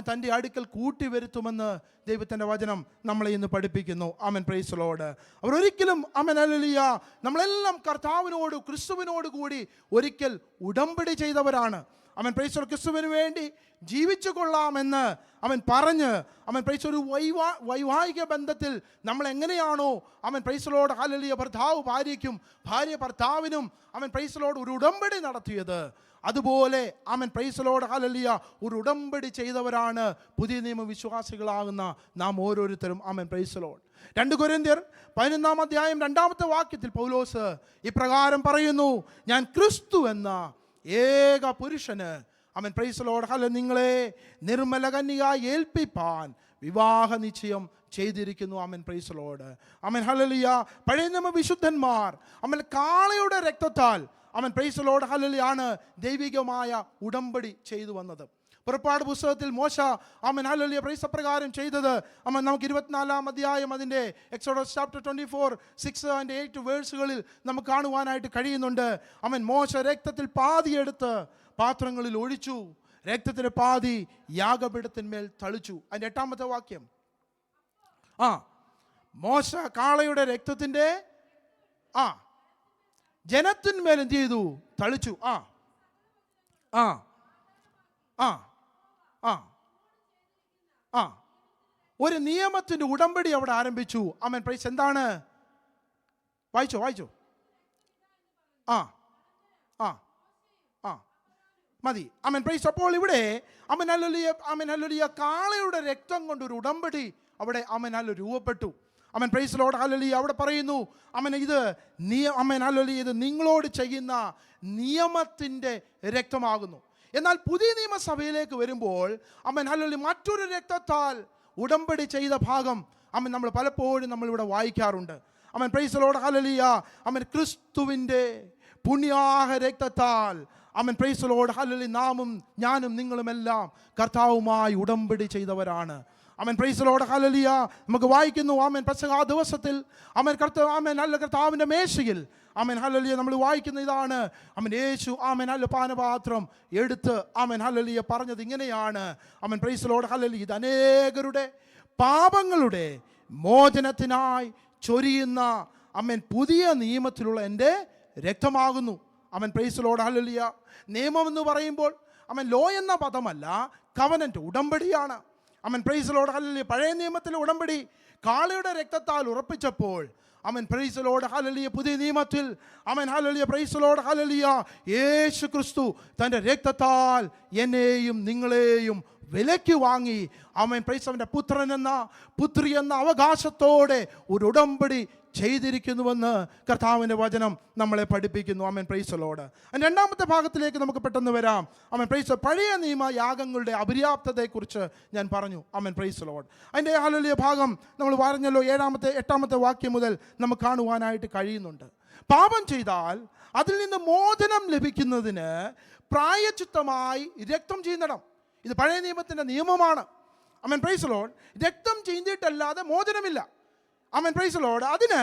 തൻ്റെ അടുക്കൽ കൂട്ടി വരുത്തുമെന്ന് ദൈവത്തിൻ്റെ വചനം നമ്മളെ ഇന്ന് പഠിപ്പിക്കുന്നു. അവൻ പ്രൈസ് ദി ലോർഡ്. അവർ ഒരിക്കലും ഹല്ലേലൂയ നമ്മളെല്ലാം കർത്താവിനോട് ക്രിസ്തുവിനോട് കൂടി ഒരിക്കൽ ഉടമ്പടി ചെയ്തവരാണ്. അവൻ പ്രൈസ് ദി ലോർഡ് ക്രിസ്തുവിന് വേണ്ടി ജീവിച്ചു കൊള്ളാമെന്ന് അവൻ പറഞ്ഞ് പ്രൈസ് ഒരു വൈവാഹിക ബന്ധത്തിൽ നമ്മൾ എങ്ങനെയാണോ പ്രൈസ് ദി ലോർഡ് ഹല്ലേലൂയ ഭർത്താവ് ഭാര്യയ്ക്കും ഭാര്യ ഭർത്താവിനും പ്രൈസ് ദി ലോർഡ് ഒരു ഉടമ്പടി നടത്തിയത്, അതുപോലെ പ്രൈസ് ദി ലോർഡ് ഹല്ലേലൂയ ഒരു ഉടമ്പടി ചെയ്തവരാണ് പുതിയ നിയമ വിശ്വാസികളാകുന്ന നാം ഓരോരുത്തരും. Price the lord. 2 കൊരിന്ത്യർ 11-ാം അധ്യായം 2-ാമത്തെ വാക്യത്തിൽ പൗലോസ് ഇപ്രകാരം പറയുന്നു, ഞാൻ ക്രിസ്തു എന്ന ഏക പുരുഷന് പ്രൈസ് ദി ലോർഡ് ഹല്ലേലൂയ നിങ്ങളെ നിർമ്മല കന്യകയായി ഏൽപ്പിപ്പാൻ വിവാഹ നിശ്ചയം ചെയ്തിരിക്കുന്നു. Price the Lord. ഹല്ലേലൂയ പഴയ നിയമ വിശുദ്ധന്മാർ കാളയുടെ രക്തത്താൽ പ്രൈസ് ദി ലോർഡ് ഹല്ലേലൂയ ആണ് ദൈവികമായ ഉടമ്പടി ചെയ്തു വന്നത്. പുറപ്പാട് പുസ്തകത്തിൽ മോശ ഹല്ലേലൂയ പ്രൈസ് പ്രകാരം ചെയ്തത് നമുക്ക് 24-ാം അധ്യായം അതിൻ്റെ എക്സോഡസ് ചാപ്റ്റർ 24 6 and 8 വേഴ്സുകളിൽ നമുക്ക് കാണുവാനായിട്ട് കഴിയുന്നുണ്ട്. മോശ രക്തത്തിൽ പാതി എടുത്ത് പാത്രങ്ങളിൽ ഒഴിച്ചു, രക്തത്തിൻ്റെ പാതി യാഗപീഠത്തിന്മേൽ തളിച്ചു. അതിൻ്റെ 8-ാമത്തെ വാക്യം, മോശ കാളയുടെ രക്തത്തിൻ്റെ ജനത്തിന്മേൽ എന്ത് ചെയ്തു? തളിച്ചു. ഒരു നിയമത്തിന്റെ ഉടമ്പടി അവിടെ ആരംഭിച്ചു. പ്രൈസ് എന്താണ്? വായിച്ചോ മതി. പ്രൈസ് അപ്പോൾ ഇവിടെ ഹല്ലേലൂയ കാളയുടെ രക്തം കൊണ്ട് ഒരു ഉടമ്പടി അവിടെ ഹല്ലേലൂയ രൂപപ്പെട്ടു. പ്രൈസ് ലോർഡ് ഹല്ലേലൂയ അവിടെ പറയുന്നു ഇത് നിങ്ങളോട് ചെയ്യുന്ന നിയമത്തിൻ്റെ രക്തമാകുന്നു. എന്നാൽ പുതിയ നിയമസഭയിലേക്ക് വരുമ്പോൾ ഹല്ലേലൂയ മറ്റൊരു രക്തത്താൽ ഉടമ്പടി ചെയ്ത ഭാഗം നമ്മൾ പലപ്പോഴും നമ്മളിവിടെ വായിക്കാറുണ്ട്. പ്രൈസ് ലോർഡ് ഹല്ലേലൂയ ക്രിസ്തുവിൻ്റെ പുണ്യാഹ രക്തത്താൽ പ്രൈസ് ലോർഡ് ഹല്ലേലൂയ നാമും ഞാനും നിങ്ങളുമെല്ലാം കർത്താവുമായി ഉടമ്പടി ചെയ്തവരാണ്. പ്രൈസ് ലോർഡ് ഹല്ലേലൂയ നമുക്ക് വായിക്കുന്നു പെസഹ ദിവസത്തിൽ കർത്താവിൻ്റെ മേശയിൽ ഹല്ലേലൂയ നമ്മൾ വായിക്കുന്ന ഇതാണ് യേശു പാനപാത്രം എടുത്ത് ഹല്ലേലൂയ പറഞ്ഞത് ഇങ്ങനെയാണ്. പ്രൈസ് ലോർഡ് ഹല്ലേലൂയ ഇത് അനേകരുടെ പാപങ്ങളുടെ മോചനത്തിനായി ചൊരിയുന്ന പുതിയ നിയമത്തിലുള്ള എൻ്റെ രക്തമാകുന്നു. Price Lord hallelujah. നിയമം എന്ന് പറയുമ്പോൾ ലോ എന്ന പദമല്ല, കവനന്റ് ഉടമ്പടിയാണ്. പ്രൈസ് ലോർഡ് ഹല്ലേലൂയ പഴയ നിയമത്തിലെ ഉടമ്പടി കാളയുടെ രക്തത്താൽ ഉറപ്പിച്ചപ്പോൾ പ്രൈസ് ലോർഡ് ഹല്ലേലൂയ പുതിയ നിയമത്തിൽ ഹല്ലേലൂയ പ്രൈസ് ലോർഡ് ഹല്ലേലൂയ യേശു ക്രിസ്തു തൻ്റെ രക്തത്താൽ എന്നെയും നിങ്ങളെയും വിലയ്ക്ക് വാങ്ങി പ്രൈസ് അവൻ്റെ പുത്രൻ എന്ന പുത്രി എന്ന അവകാശത്തോടെ ഒരു ഉടമ്പടി ചെയ്തിരിക്കുന്നുവെന്ന് കർത്താവിൻ്റെ വചനം നമ്മളെ പഠിപ്പിക്കുന്നു. ആമേൻ, പ്രൈസ് ദി ലോർഡ്. രണ്ടാമത്തെ ഭാഗത്തിലേക്ക് നമുക്ക് പെട്ടെന്ന് വരാം. ആമേൻ, പ്രൈസ് ദി ലോർഡ്. പഴയ നിയമ യാഗങ്ങളുടെ അപര്യാപ്തതയെക്കുറിച്ച് ഞാൻ പറഞ്ഞു. ആമേൻ, പ്രൈസ് ദി ലോർഡ്. അതിൻ്റെ ഹല്ലേലൂയ ഭാഗം നമ്മൾ പറഞ്ഞല്ലോ, 8-ാമത്തെ വാക്യം മുതൽ നമുക്ക് കാണുവാനായിട്ട് കഴിയുന്നുണ്ട്. പാപം ചെയ്താൽ അതിൽ നിന്ന് മോചനം ലഭിക്കുന്നതിന് പ്രായശ്ചിത്തമായി രക്തം ചീന്തണം. ഇത് പഴയ നിയമത്തിൻ്റെ നിയമമാണ്. ആമേൻ, പ്രൈസ് ദി ലോർഡ്. രക്തം ചീന്തിയിട്ടല്ലാതെ മോചനമില്ല. ആമേൻ, പ്രൈസ് ദി ലോർഡ്. അതിന്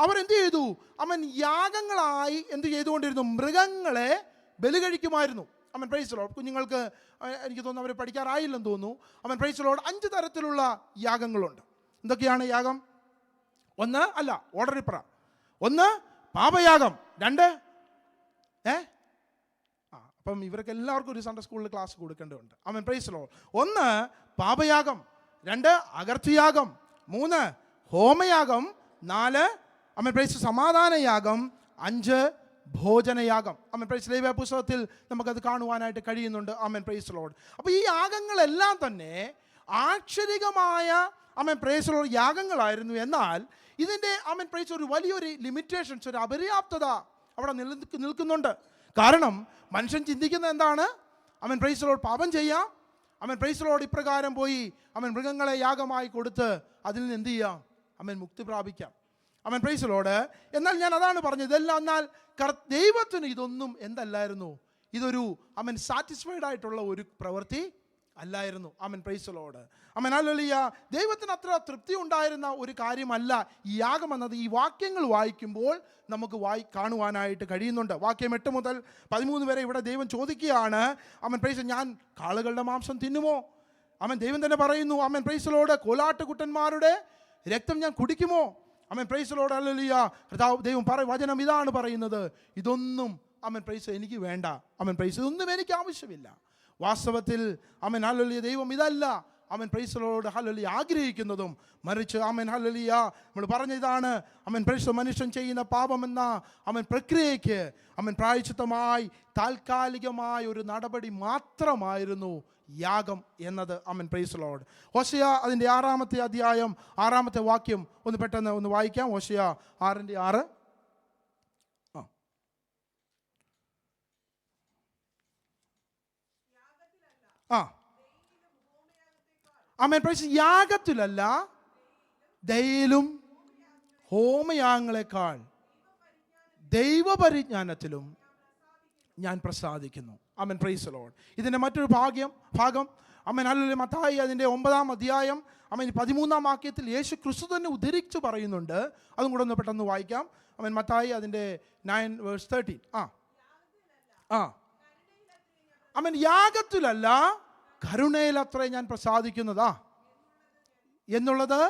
അവർ എന്ത് ചെയ്തു? ആമേൻ, യാഗങ്ങളായി എന്ത് ചെയ്തുകൊണ്ടിരുന്നു? മൃഗങ്ങളെ ബലി കഴിക്കുമായിരുന്നു. ആമേൻ, പ്രൈസ് ദി ലോർഡ്. കുഞ്ഞുങ്ങൾക്ക് എനിക്ക് തോന്നുന്നു അവർ പഠിക്കാറായില്ലെന്ന് തോന്നുന്നു. ആമേൻ, പ്രൈസ് ദി ലോർഡ്. 5 തരത്തിലുള്ള യാഗങ്ങളുണ്ട്. എന്തൊക്കെയാണ് യാഗം? 1 അല്ല, ഓർഡറിൽ പറ. 1 പാപയാഗം. 2 അപ്പം ഇവർക്ക് എല്ലാവർക്കും ഒരു സൺഡേ സ്കൂളിൽ ക്ലാസ് കൊടുക്കേണ്ടതുണ്ട്. ആമേൻ, പ്രൈസ് ദി ലോർഡ്. 1 പാപയാഗം, 2 അകർച്ചയാഗം, 3 ഹോമയാഗം, 4 ആമേൻ പ്രൈസ് സമാധാനയാഗം, 5 ഭോജനയാഗം. ആമേൻ പ്രൈസ് ലേവ്യ പുസ്തകത്തിൽ നമുക്കത് കാണുവാനായിട്ട് കഴിയുന്നുണ്ട്. ആമേൻ, പ്രൈസ് ദി ലോർഡ്. അപ്പോൾ ഈ യാഗങ്ങളെല്ലാം തന്നെ ആക്ഷരികമായ ആമേൻ പ്രൈസ് ദി ലോർഡ് യാഗങ്ങളായിരുന്നു. എന്നാൽ ഇതിൻ്റെ ആമേൻ പ്രൈസ് ഒരു വലിയൊരു ലിമിറ്റേഷൻസ്, ഒരു അപര്യാപ്തത അവിടെ നിൽക്കുന്നുണ്ട്. കാരണം മനുഷ്യൻ ചിന്തിക്കുന്നത് എന്താണ്? ആമേൻ പ്രൈസ് ദി ലോർഡ് പാപം ചെയ്യാം, ആമേൻ പ്രൈസ് ദി ലോർഡ് ഇപ്രകാരം പോയി ആമേൻ മൃഗങ്ങളെ യാഗമായി കൊടുത്ത് അതിൽ നിന്ന് എന്ത് ചെയ്യാം? ആമേൻ മുക്തി പ്രാപിക്കാം. ആമേൻ പ്രൈസ് ദി ലോർഡ്. എന്നാൽ ഞാൻ അതാണ് പറഞ്ഞത്, ഇതെല്ലാം എന്നാൽ ദൈവത്തിന് ഇതൊന്നും എന്തല്ലായിരുന്നു? ഇതൊരു ആമേൻ സാറ്റിസ്ഫൈഡ് ആയിട്ടുള്ള ഒരു പ്രവൃത്തി അല്ലായിരുന്നു. ആമേൻ പ്രൈസ് ദി ലോർഡ്. ആമേൻ ഹല്ലേലൂയ. ദൈവത്തിന് അത്ര തൃപ്തി ഉണ്ടായിരുന്ന ഒരു കാര്യമല്ല ഈ യാഗം എന്നത്. ഈ വാക്യങ്ങൾ വായിക്കുമ്പോൾ നമുക്ക് കാണുവാനായിട്ട് കഴിയുന്നുണ്ട്. വാക്യം 8 മുതൽ 13 വരെ ഇവിടെ ദൈവം ചോദിക്കുകയാണ്, ആമേൻ പ്രൈസ്, ഞാൻ കാളുകളുടെ മാംസം തിന്നുമോ? ആമേൻ, ദൈവം തന്നെ പറയുന്നു, ആമേൻ പ്രൈസ് ദി ലോർഡ്, കോലാട്ടുകുട്ടന്മാരുടെ രക്തം ഞാൻ കുടിക്കുമോ? ആമേൻ പ്രൈസ് ദി ലോർഡ്. ഹല്ലേലൂയ. ദൈവം വചനം ഇതാണ് പറയുന്നത്, ഇതൊന്നും ആമേൻ പ്രൈസ് എനിക്ക് വേണ്ട. ആമേൻ പ്രൈസ് ഇതൊന്നും എനിക്ക് ആവശ്യമില്ല. വാസ്തവത്തിൽ ആമേൻ ഹല്ലേലൂയ ദൈവം ഇതല്ല ആമേൻ പ്രൈസ് ദി ലോർഡ് ഹല്ലേലൂയ ആഗ്രഹിക്കുന്നതും. മറിച്ച് ആമേൻ ഹല്ലേലൂയ നമ്മൾ പറഞ്ഞ ഇതാണ്, ആമേൻ പ്രൈസ് മനുഷ്യൻ ചെയ്യുന്ന പാപമെന്ന ആമേൻ പ്രക്രിയയ്ക്ക് ആമേൻ പ്രായശ്ചിത്തമായി താൽക്കാലികമായ ഒരു നടപടി മാത്രമായിരുന്നു യാഗം എന്നത്. ആമേൻ പ്രൈസ് ദി ലോർഡ്. ഹോശേയ അതിൻ്റെ 6-ാമത്തെ അധ്യായം 6-ാമത്തെ വാക്യം ഒന്ന് പെട്ടെന്ന് ഒന്ന് വായിക്കാം. ഹോശേയ 6:6. ആമേൻ പ്രൈസ് യാഗത്തിലല്ല, ദയയിലും ഹോമയാഗങ്ങളെക്കാൾ ദൈവപരിജ്ഞാനത്തിലും ഞാൻ പ്രസാദിക്കുന്നു. ആമേൻ പ്രൈസ് ദി ലോർഡ്. ഇതിൻ്റെ മറ്റൊരു ഭാഗം ആമേൻ ഹല്ലേലൂയ മത്തായി അതിൻ്റെ 9-ാം അധ്യായം ആമേൻ 13-ാം വാക്യത്തിൽ യേശു ക്രിസ്തു തന്നെ ഉദ്ധരിച്ചു പറയുന്നുണ്ട്. അതും കൂടെ ഒന്ന് പെട്ടെന്ന് വായിക്കാം. ആമേൻ മത്തായി അതിൻ്റെ 9:13. ആമേൻ യാഗത്തിലല്ല കരുണയിലത്രേ ഞാൻ പ്രസാദിക്കുന്നതാ എന്നുള്ളത്.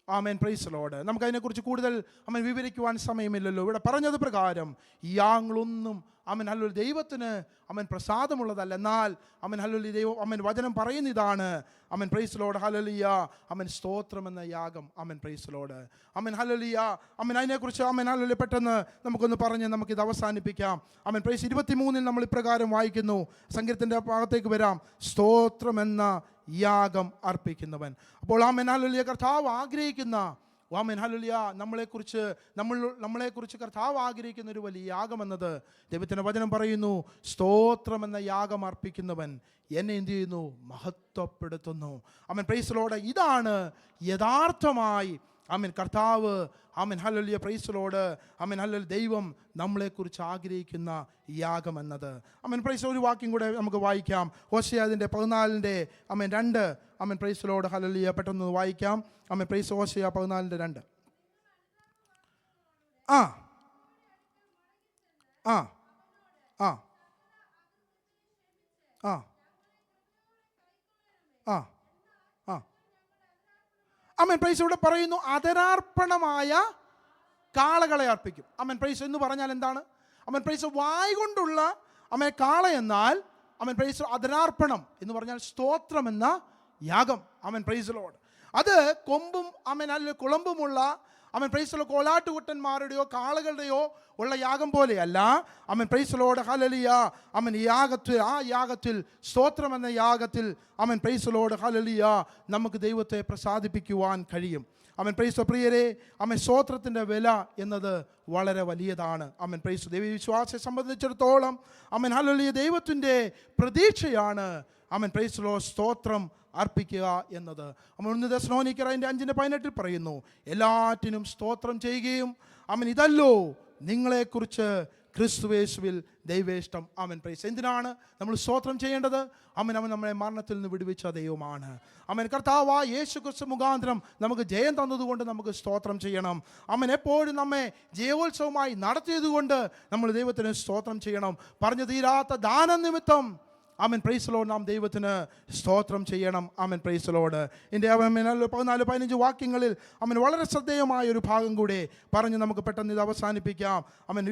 ആമേൻ പ്രൈസ് ദി ലോർഡ്. നമുക്കതിനെക്കുറിച്ച് കൂടുതൽ ആമേൻ വിവരിക്കുവാൻ സമയമില്ലല്ലോ. ഇവിടെ പറഞ്ഞത് പ്രകാരം ഈ യാഗങ്ങളൊന്നും ആമേൻ ഹല്ലേലൂയ ദൈവത്തിന് ആമേൻ പ്രസാദമുള്ളതല്ല. എന്നാൽ ആമേൻ ഹല്ലേലൂയ ദൈവം ആമേൻ വചനം പറയുന്ന ഇതാണ്, ആമേൻ പ്രൈസ് ദി ലോർഡ് ഹല്ലേലൂയ ആമേൻ സ്തോത്രം എന്ന യാഗം. ആമേൻ പ്രൈസ് ദി ലോർഡ്. ആമേൻ ഹല്ലേലൂയ. ആമേൻ അതിനെക്കുറിച്ച് ആമേൻ ഹല്ലേലൂയ പെട്ടെന്ന് നമുക്കൊന്ന് പറഞ്ഞ് നമുക്കിത് അവസാനിപ്പിക്കാം. ആമേൻ പ്രൈസ് 23-ൽ നമ്മൾ ഇപ്രകാരം വായിക്കുന്നു. സങ്കീർത്തനത്തിൻ്റെ ഭാഗത്തേക്ക് വരാം. സ്തോത്രം എന്ന യാഗം അർപ്പിക്കുന്നവൻ. അപ്പോൾ ആമേൻ ഹല്ലേലൂയ കർത്താവ് ആഗ്രഹിക്കുന്ന ആമേൻ ഹല്ലേലൂയ നമ്മളെക്കുറിച്ച് കർത്താവ് ആഗ്രഹിക്കുന്ന ഒരു വലിയ യാഗം എന്നത് ദൈവത്തിൻ്റെ വചനം പറയുന്നു, സ്തോത്രം എന്ന യാഗം അർപ്പിക്കുന്നവൻ എന്നെ എന്ത് ചെയ്യുന്നു? മഹത്വപ്പെടുത്തുന്നു. ആമേൻ പ്രൈസ് ദി ലോർഡ്. ഇതാണ് യഥാർത്ഥമായി ആമേൻ കർത്താവ് ആമേൻ ഹല്ലേലൂയ പ്രൈസ് ദി ലോർഡ് ആമേൻ ഹല്ലേലൂയ ദൈവം നമ്മളെക്കുറിച്ച് ആഗ്രഹിക്കുന്ന യാഗം എന്നത്. ആമേൻ പ്രൈസ്. ഒരു വാക്യം കൂടെ നമുക്ക് വായിക്കാം. ഹോശേയ അതിൻ്റെ 14-ന്റെ ആമേൻ 2. ആമേൻ പ്രൈസ് ദി ലോർഡ് ഹല്ലേലൂയ പെട്ടെന്ന് വായിക്കാം. ആമേൻ പ്രൈസ് ഹോശേയ 14-ന്റെ 2. ആമേൻ പ്രൈസ് ഇവിടെ പറയുന്നു, അതരാർപ്പണമായ കാളകളെ അർപ്പിക്കും. ആമേൻ പ്രൈസ് എന്ന് പറഞ്ഞാൽ എന്താണ്? ആമേൻ പ്രൈസ് വായ് കൊണ്ടുള്ള ആമേൻ കാള എന്നാൽ ആമേൻ പ്രൈസ് അതരാർപ്പണം എന്ന് പറഞ്ഞാൽ സ്തോത്രം എന്ന യാഗം. ആമേൻ പ്രൈസ് ദി ലോർഡ്. അത് കൊമ്പും അല്ലെങ്കിൽ കുളമ്പുമുള്ള പ്രൈസ്തലോട് കോലാട്ടുകുട്ടന്മാരുടെയോ കാളകളുടെയോ ഉള്ള യാഗം പോലെയല്ല. Praise the Lord hallelujah. യാഗത്തിൽ സ്തോത്രം എന്ന യാഗത്തിൽ പ്രൈസ്തലോട് ഹല്ലേലൂയ നമുക്ക് ദൈവത്തെ പ്രസാദിപ്പിക്കുവാൻ കഴിയും. പ്രൈസ്തോ പ്രിയരെ, സ്തോത്രത്തിൻ്റെ വില എന്നത് വളരെ വലിയതാണ്. പ്രൈസ്തോ ദൈവവിശ്വാസത്തെ സംബന്ധിച്ചിടത്തോളം ഹല്ലേലൂയ ദൈവത്തിൻ്റെ പ്രതീക്ഷയാണ് പ്രൈസ്തലോ സ്തോത്രം അർപ്പിക്കുക എന്നത്. 1 തെസ്സലോനിക്കർ 5:18 പറയുന്നു, എല്ലാറ്റിനും സ്തോത്രം ചെയ്യുകയും ഇതല്ലോ നിങ്ങളെക്കുറിച്ച് ക്രിസ്തുയേശുവിൽ ദൈവേഷ്ടം. പ്രൈസ്. എന്തിനാണ് നമ്മൾ സ്തോത്രം ചെയ്യേണ്ടത്? അവൻ നമ്മളെ മരണത്തിൽ നിന്ന് വിടുവിച്ച ദൈവമാണ്. കർത്താവായ യേശു ക്രിസ്തു മുഖാന്തരം നമുക്ക് ജയം തന്നതുകൊണ്ട് നമുക്ക് സ്തോത്രം ചെയ്യണം. എപ്പോഴും നമ്മെ ജയോത്സവമായി നടത്തിയതുകൊണ്ട് നമ്മൾ ദൈവത്തിന് സ്തോത്രം ചെയ്യണം. പറഞ്ഞു തീരാത്ത ദാന നിമിത്തം പ്രൈസ് ലോഡ് നാം ദൈവത്തിന് സ്തോത്രം ചെയ്യണം. Praise Lord. എൻ്റെ 14-15 വാക്യങ്ങളിൽ വളരെ ശ്രദ്ധേയമായ ഒരു ഭാഗം കൂടെ പറഞ്ഞ് നമുക്ക് പെട്ടെന്ന് ഇത് അവസാനിപ്പിക്കാം.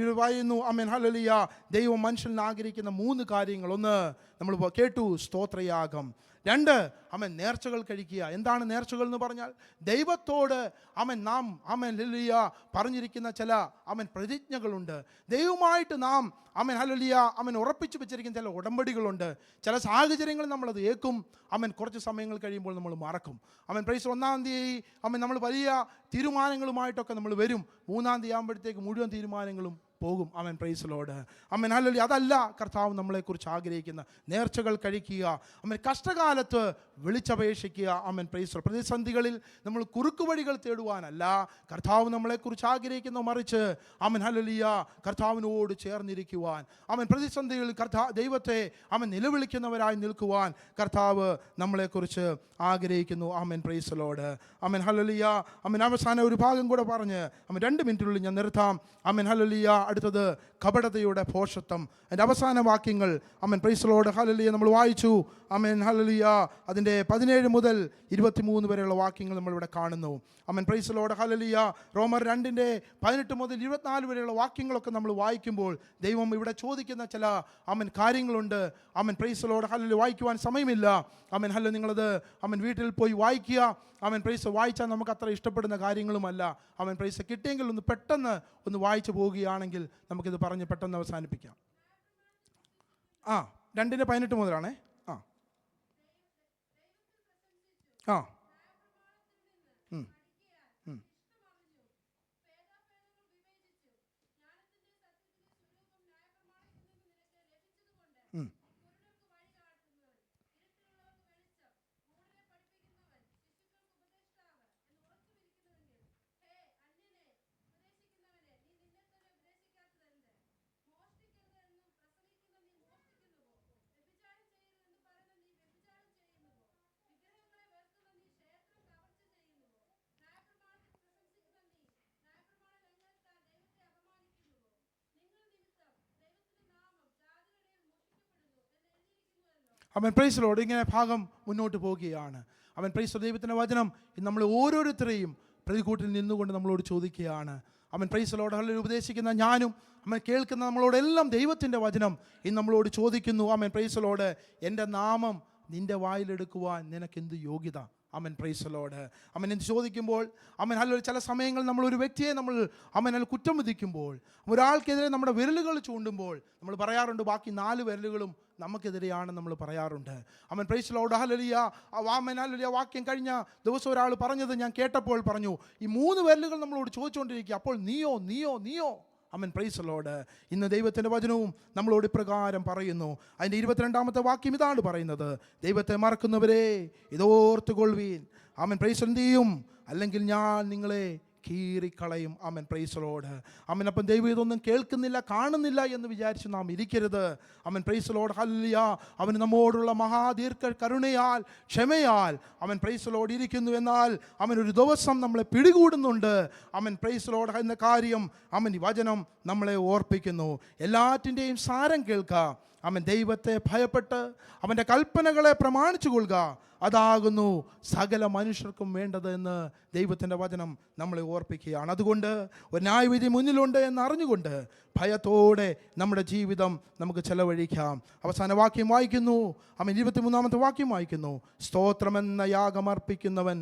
ഇത് പറയുന്നു ഹല്ലേലൂയ ദൈവം മനുഷ്യൻ ആഗ്രഹിക്കുന്ന 3 കാര്യങ്ങൾ. 1 നമ്മൾ കേട്ടു, സ്തോത്രയാഗം. 2 നേർച്ചകൾ കഴിക്കുക. എന്താണ് നേർച്ചകൾ എന്ന് പറഞ്ഞാൽ? ദൈവത്തോട് നാം ഹല്ലേലൂയ പറഞ്ഞിരിക്കുന്ന ചില പ്രതിജ്ഞകളുണ്ട്. ദൈവമായിട്ട് നാം ഹല്ലേലൂയ ഉറപ്പിച്ചു വെച്ചിരിക്കുന്ന ചില ഉടമ്പടികളുണ്ട്. ചില സാഹചര്യങ്ങളിൽ നമ്മളത് ഏൽക്കും. കുറച്ച് സമയങ്ങൾ കഴിയുമ്പോൾ നമ്മൾ മറക്കും. പ്രൈസ്. 1-ാം തീയതി നമ്മൾ വലിയ തീരുമാനങ്ങളുമായിട്ടൊക്കെ നമ്മൾ വരും. 3-ാം തീയതി ആകുമ്പോഴത്തേക്ക് മുഴുവൻ തീരുമാനങ്ങളും പോകും. Praise load. ഹല്ലേലൂയ. അതല്ല കർത്താവ് നമ്മളെക്കുറിച്ച് ആഗ്രഹിക്കുന്ന. നേർച്ചകൾ കഴിക്കുക. കഷ്ടകാലത്ത് വിളിച്ചപേക്ഷിക്കുക. പ്രൈസ്. പ്രതിസന്ധികളിൽ നമ്മൾ കുറുക്കു വഴികൾ തേടുവാനല്ല കർത്താവ് നമ്മളെക്കുറിച്ച് ആഗ്രഹിക്കുന്ന, മറിച്ച് ഹല്ലേലൂയ കർത്താവിനോട് ചേർന്നിരിക്കുവാൻ. പ്രതിസന്ധികളിൽ ദൈവത്തെ നിലവിളിക്കുന്നവരായി നിൽക്കുവാൻ കർത്താവ് നമ്മളെക്കുറിച്ച് ആഗ്രഹിക്കുന്നു. Praise load. ഹല്ലേലൂയ. അവസാന ഒരു ഭാഗം കൂടെ പറഞ്ഞ് 2 മിനിറ്റിനുള്ളിൽ ഞാൻ നിർത്താം. ഹല്ലേലൂയ. അടുത്തത് കപടതയുടെ ഭോഷത്വം. അതിൻ്റെ അവസാന വാക്യങ്ങൾ പ്രൈസ് ലോഡ്. ഹല്ലേലൂയ നമ്മൾ വായിച്ചു. ഹല്ലേലൂയ അതിൻ്റെ 17 മുതൽ 23 വരെയുള്ള വാക്യങ്ങൾ നമ്മളിവിടെ കാണുന്നു. Praise load. ഹല്ലേലൂയ. റോമർ 2:18 മുതൽ 24 വരെയുള്ള വാക്യങ്ങളൊക്കെ നമ്മൾ വായിക്കുമ്പോൾ ദൈവം ഇവിടെ ചോദിക്കുന്ന ചില കാര്യങ്ങളുണ്ട്. Price load. ഹല്ലേലൂയ വായിക്കുവാൻ സമയമില്ല. ഹല്ലേലൂയ നിങ്ങളത് വീട്ടിൽ പോയി വായിക്കുക. പ്രൈസ്. വായിച്ചാൽ നമുക്ക് അത്ര ഇഷ്ടപ്പെടുന്ന കാര്യങ്ങളുമല്ല. പ്രൈസ്. കിട്ടിയെങ്കിൽ ഒന്ന് പെട്ടെന്ന് ഒന്ന് വായിച്ചു പോവുകയാണെങ്കിൽ നമുക്കിത് പറഞ്ഞ് പെട്ടെന്ന് അവസാനിപ്പിക്കാം. 2:18 മുതലാണേ. Price load. ഇങ്ങനെ ഭാഗം മുന്നോട്ട് പോവുകയാണ്. പ്രൈസ് ദൈവത്തിൻ്റെ വചനം നമ്മൾ ഓരോരുത്തരെയും പ്രതികൂട്ടിൽ നിന്നുകൊണ്ട് നമ്മളോട് ചോദിക്കുകയാണ്. Price load. ഹല്ലേലൂയ ഉപദേശിക്കുന്ന ഞാനും കേൾക്കുന്ന നമ്മളോടെല്ലാം ദൈവത്തിൻ്റെ വചനം ഇന്ന് നമ്മളോട് ചോദിക്കുന്നു. Praise Lord. എൻ്റെ നാമം നിൻ്റെ വായിലെടുക്കുവാൻ നിനക്കെന്ത് യോഗ്യത? Praise Lord. എന്ത് ചോദിക്കുമ്പോൾ ഹല്ലേലൂയ ചില സമയങ്ങൾ നമ്മളൊരു വ്യക്തിയെ നമ്മൾ കുറ്റം വിധിക്കുമ്പോൾ, ഒരാൾക്കെതിരെ നമ്മുടെ വിരലുകൾ ചൂണ്ടുമ്പോൾ നമ്മൾ പറയാറുണ്ട് ബാക്കി 4 വിരലുകളും നമുക്കെതിരെയാണെന്ന് നമ്മൾ പറയാറുണ്ട്. Price load. ഹല്ലേലൂയ. ഹല്ലേലൂയ വാക്യം കഴിഞ്ഞ ദിവസം ഒരാൾ പറഞ്ഞത് ഞാൻ കേട്ടപ്പോൾ പറഞ്ഞു, ഈ 3 വിരലുകൾ നമ്മളോട് ചോദിച്ചുകൊണ്ടിരിക്കുക, അപ്പോൾ നീയോ നീയോ നീയോ? Praise Lord. ഇന്ന് ദൈവത്തിൻ്റെ വചനവും നമ്മളോട് ഇപ്രകാരം പറയുന്നു. അതിൻ്റെ 22-ാമത്തെ വാക്യം ഇതാണ് പറയുന്നത്, ദൈവത്തെ മറക്കുന്നവരെ ഇതോർത്തുകൊള്ളുവീൻ. പ്രൈസ്. എന്ത് ചെയ്യും? അല്ലെങ്കിൽ ഞാൻ നിങ്ങളെ കീറിക്കളയും. Price load. അപ്പം ദൈവം ഇതൊന്നും കേൾക്കുന്നില്ല കാണുന്നില്ല എന്ന് വിചാരിച്ച് നാം ഇരിക്കരുത്. Praise load. ഹല്ലേലൂയ. അവൻ നമ്മോടുള്ള മഹാദീർഘ കരുണയാൽ ക്ഷമയാൽ പ്രൈസ് ലോഡ് ഇരിക്കുന്നു. എന്നാൽ ഒരു ദിവസം നമ്മളെ പിടികൂടുന്നുണ്ട്. പ്രൈസ് ലോഡ് എന്ന കാര്യം ഈ വചനം നമ്മളെ ഓർപ്പിക്കുന്നു. എല്ലാറ്റിൻ്റെയും സാരം കേൾക്കുക. ദൈവത്തെ ഭയപ്പെട്ട് അവൻ്റെ കൽപ്പനകളെ പ്രമാണിച്ചു കൊള്ളുക. അതാകുന്നു സകല മനുഷ്യർക്കും വേണ്ടത് എന്ന് ദൈവത്തിൻ്റെ വചനം നമ്മളെ ഓർപ്പിക്കുകയാണ്. അതുകൊണ്ട് ഒരു ന്യായവിധി മുന്നിലുണ്ട് എന്ന് അറിഞ്ഞുകൊണ്ട് ഭയത്തോടെ നമ്മുടെ ജീവിതം നമുക്ക് ചെലവഴിക്കാം. അവസാന വാക്യം വായിക്കുന്നു, 23-ാമത്തെ വാക്യം വായിക്കുന്നു, സ്തോത്രമെന്ന യാഗമർപ്പിക്കുന്നവൻ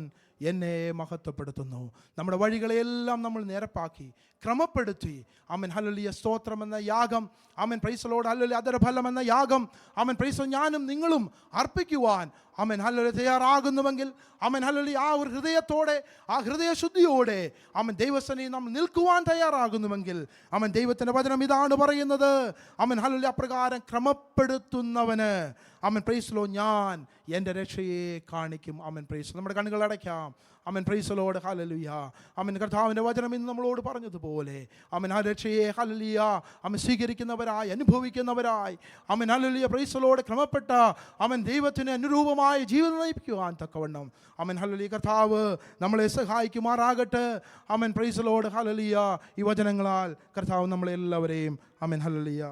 എന്നെ മഹത്വപ്പെടുത്തുന്നു. നമ്മുടെ വഴികളെല്ലാം നമ്മൾ നിരപ്പാക്കി ക്രമപ്പെടുത്തി ആമേൻ ഹല്ലേലൂയ സ്തോത്രം എന്ന യാഗം, ആമേൻ പ്രൈസ് ദി ലോർഡ് ഹല്ലേലൂയ അധരഫലം എന്ന യാഗം, ആമേൻ പ്രൈസ് ഞാനും നിങ്ങളും അർപ്പിക്കുവാൻ ആമേൻ ഹല്ലേലൂയ തയ്യാറാകുന്നുവെങ്കിൽ, ആമേൻ ഹല്ലേലൂയ ആ ഒരു ഹൃദയത്തോടെ, ആ ഹൃദയശുദ്ധിയോടെ ആമേൻ ദൈവസന്നിധിയിൽ നമ്മൾ നിൽക്കുവാൻ തയ്യാറാകുന്നുവെങ്കിൽ, ആമേൻ ദൈവത്തിൻ്റെ വചനം ഇതാണ് പറയുന്നത്, ആമേൻ ഹല്ലേലൂയ അപ്രകാരം ക്രമപ്പെടുത്തുന്നവന് ആമേൻ പ്രൈസ് ദി ലോർഡ് ഞാൻ എൻ്റെ രക്ഷയെ കാണിക്കും. ആമേൻ പ്രൈസ്. നമ്മുടെ കണ്ണുകൾ അടയ്ക്കാം. ആമേൻ പ്രൈസ് ദി ലോർഡ് ഹല്ലേലൂയ. ആമേൻ കർത്താവിൻ്റെ വചനം ഇന്ന് നമ്മളോട് പറഞ്ഞതുപോലെ ആമേൻ ആ രക്ഷയെ ഹല്ലേലൂയ ആമേൻ സ്വീകരിക്കുന്നവരായി, അനുഭവിക്കുന്നവരായി, ആമേൻ ഹല്ലേലൂയ പ്രൈസ് ദി ലോർഡ് ക്രമപ്പെട്ട ആമേൻ ദൈവത്തിന് അനുരൂപമായ ജീവിതം നയിക്കുവാൻ തക്കവണ്ണം ആമേൻ ഹല്ലേലൂയ കർത്താവ് നമ്മളെ സഹായിക്കുമാറാകട്ടെ. ആമേൻ പ്രൈസ് ദി ലോർഡ് ഹല്ലേലൂയ. ഈ വചനങ്ങളാൽ കർത്താവ് നമ്മളെല്ലാവരെയും ആമേൻ ഹല്ലേലൂയ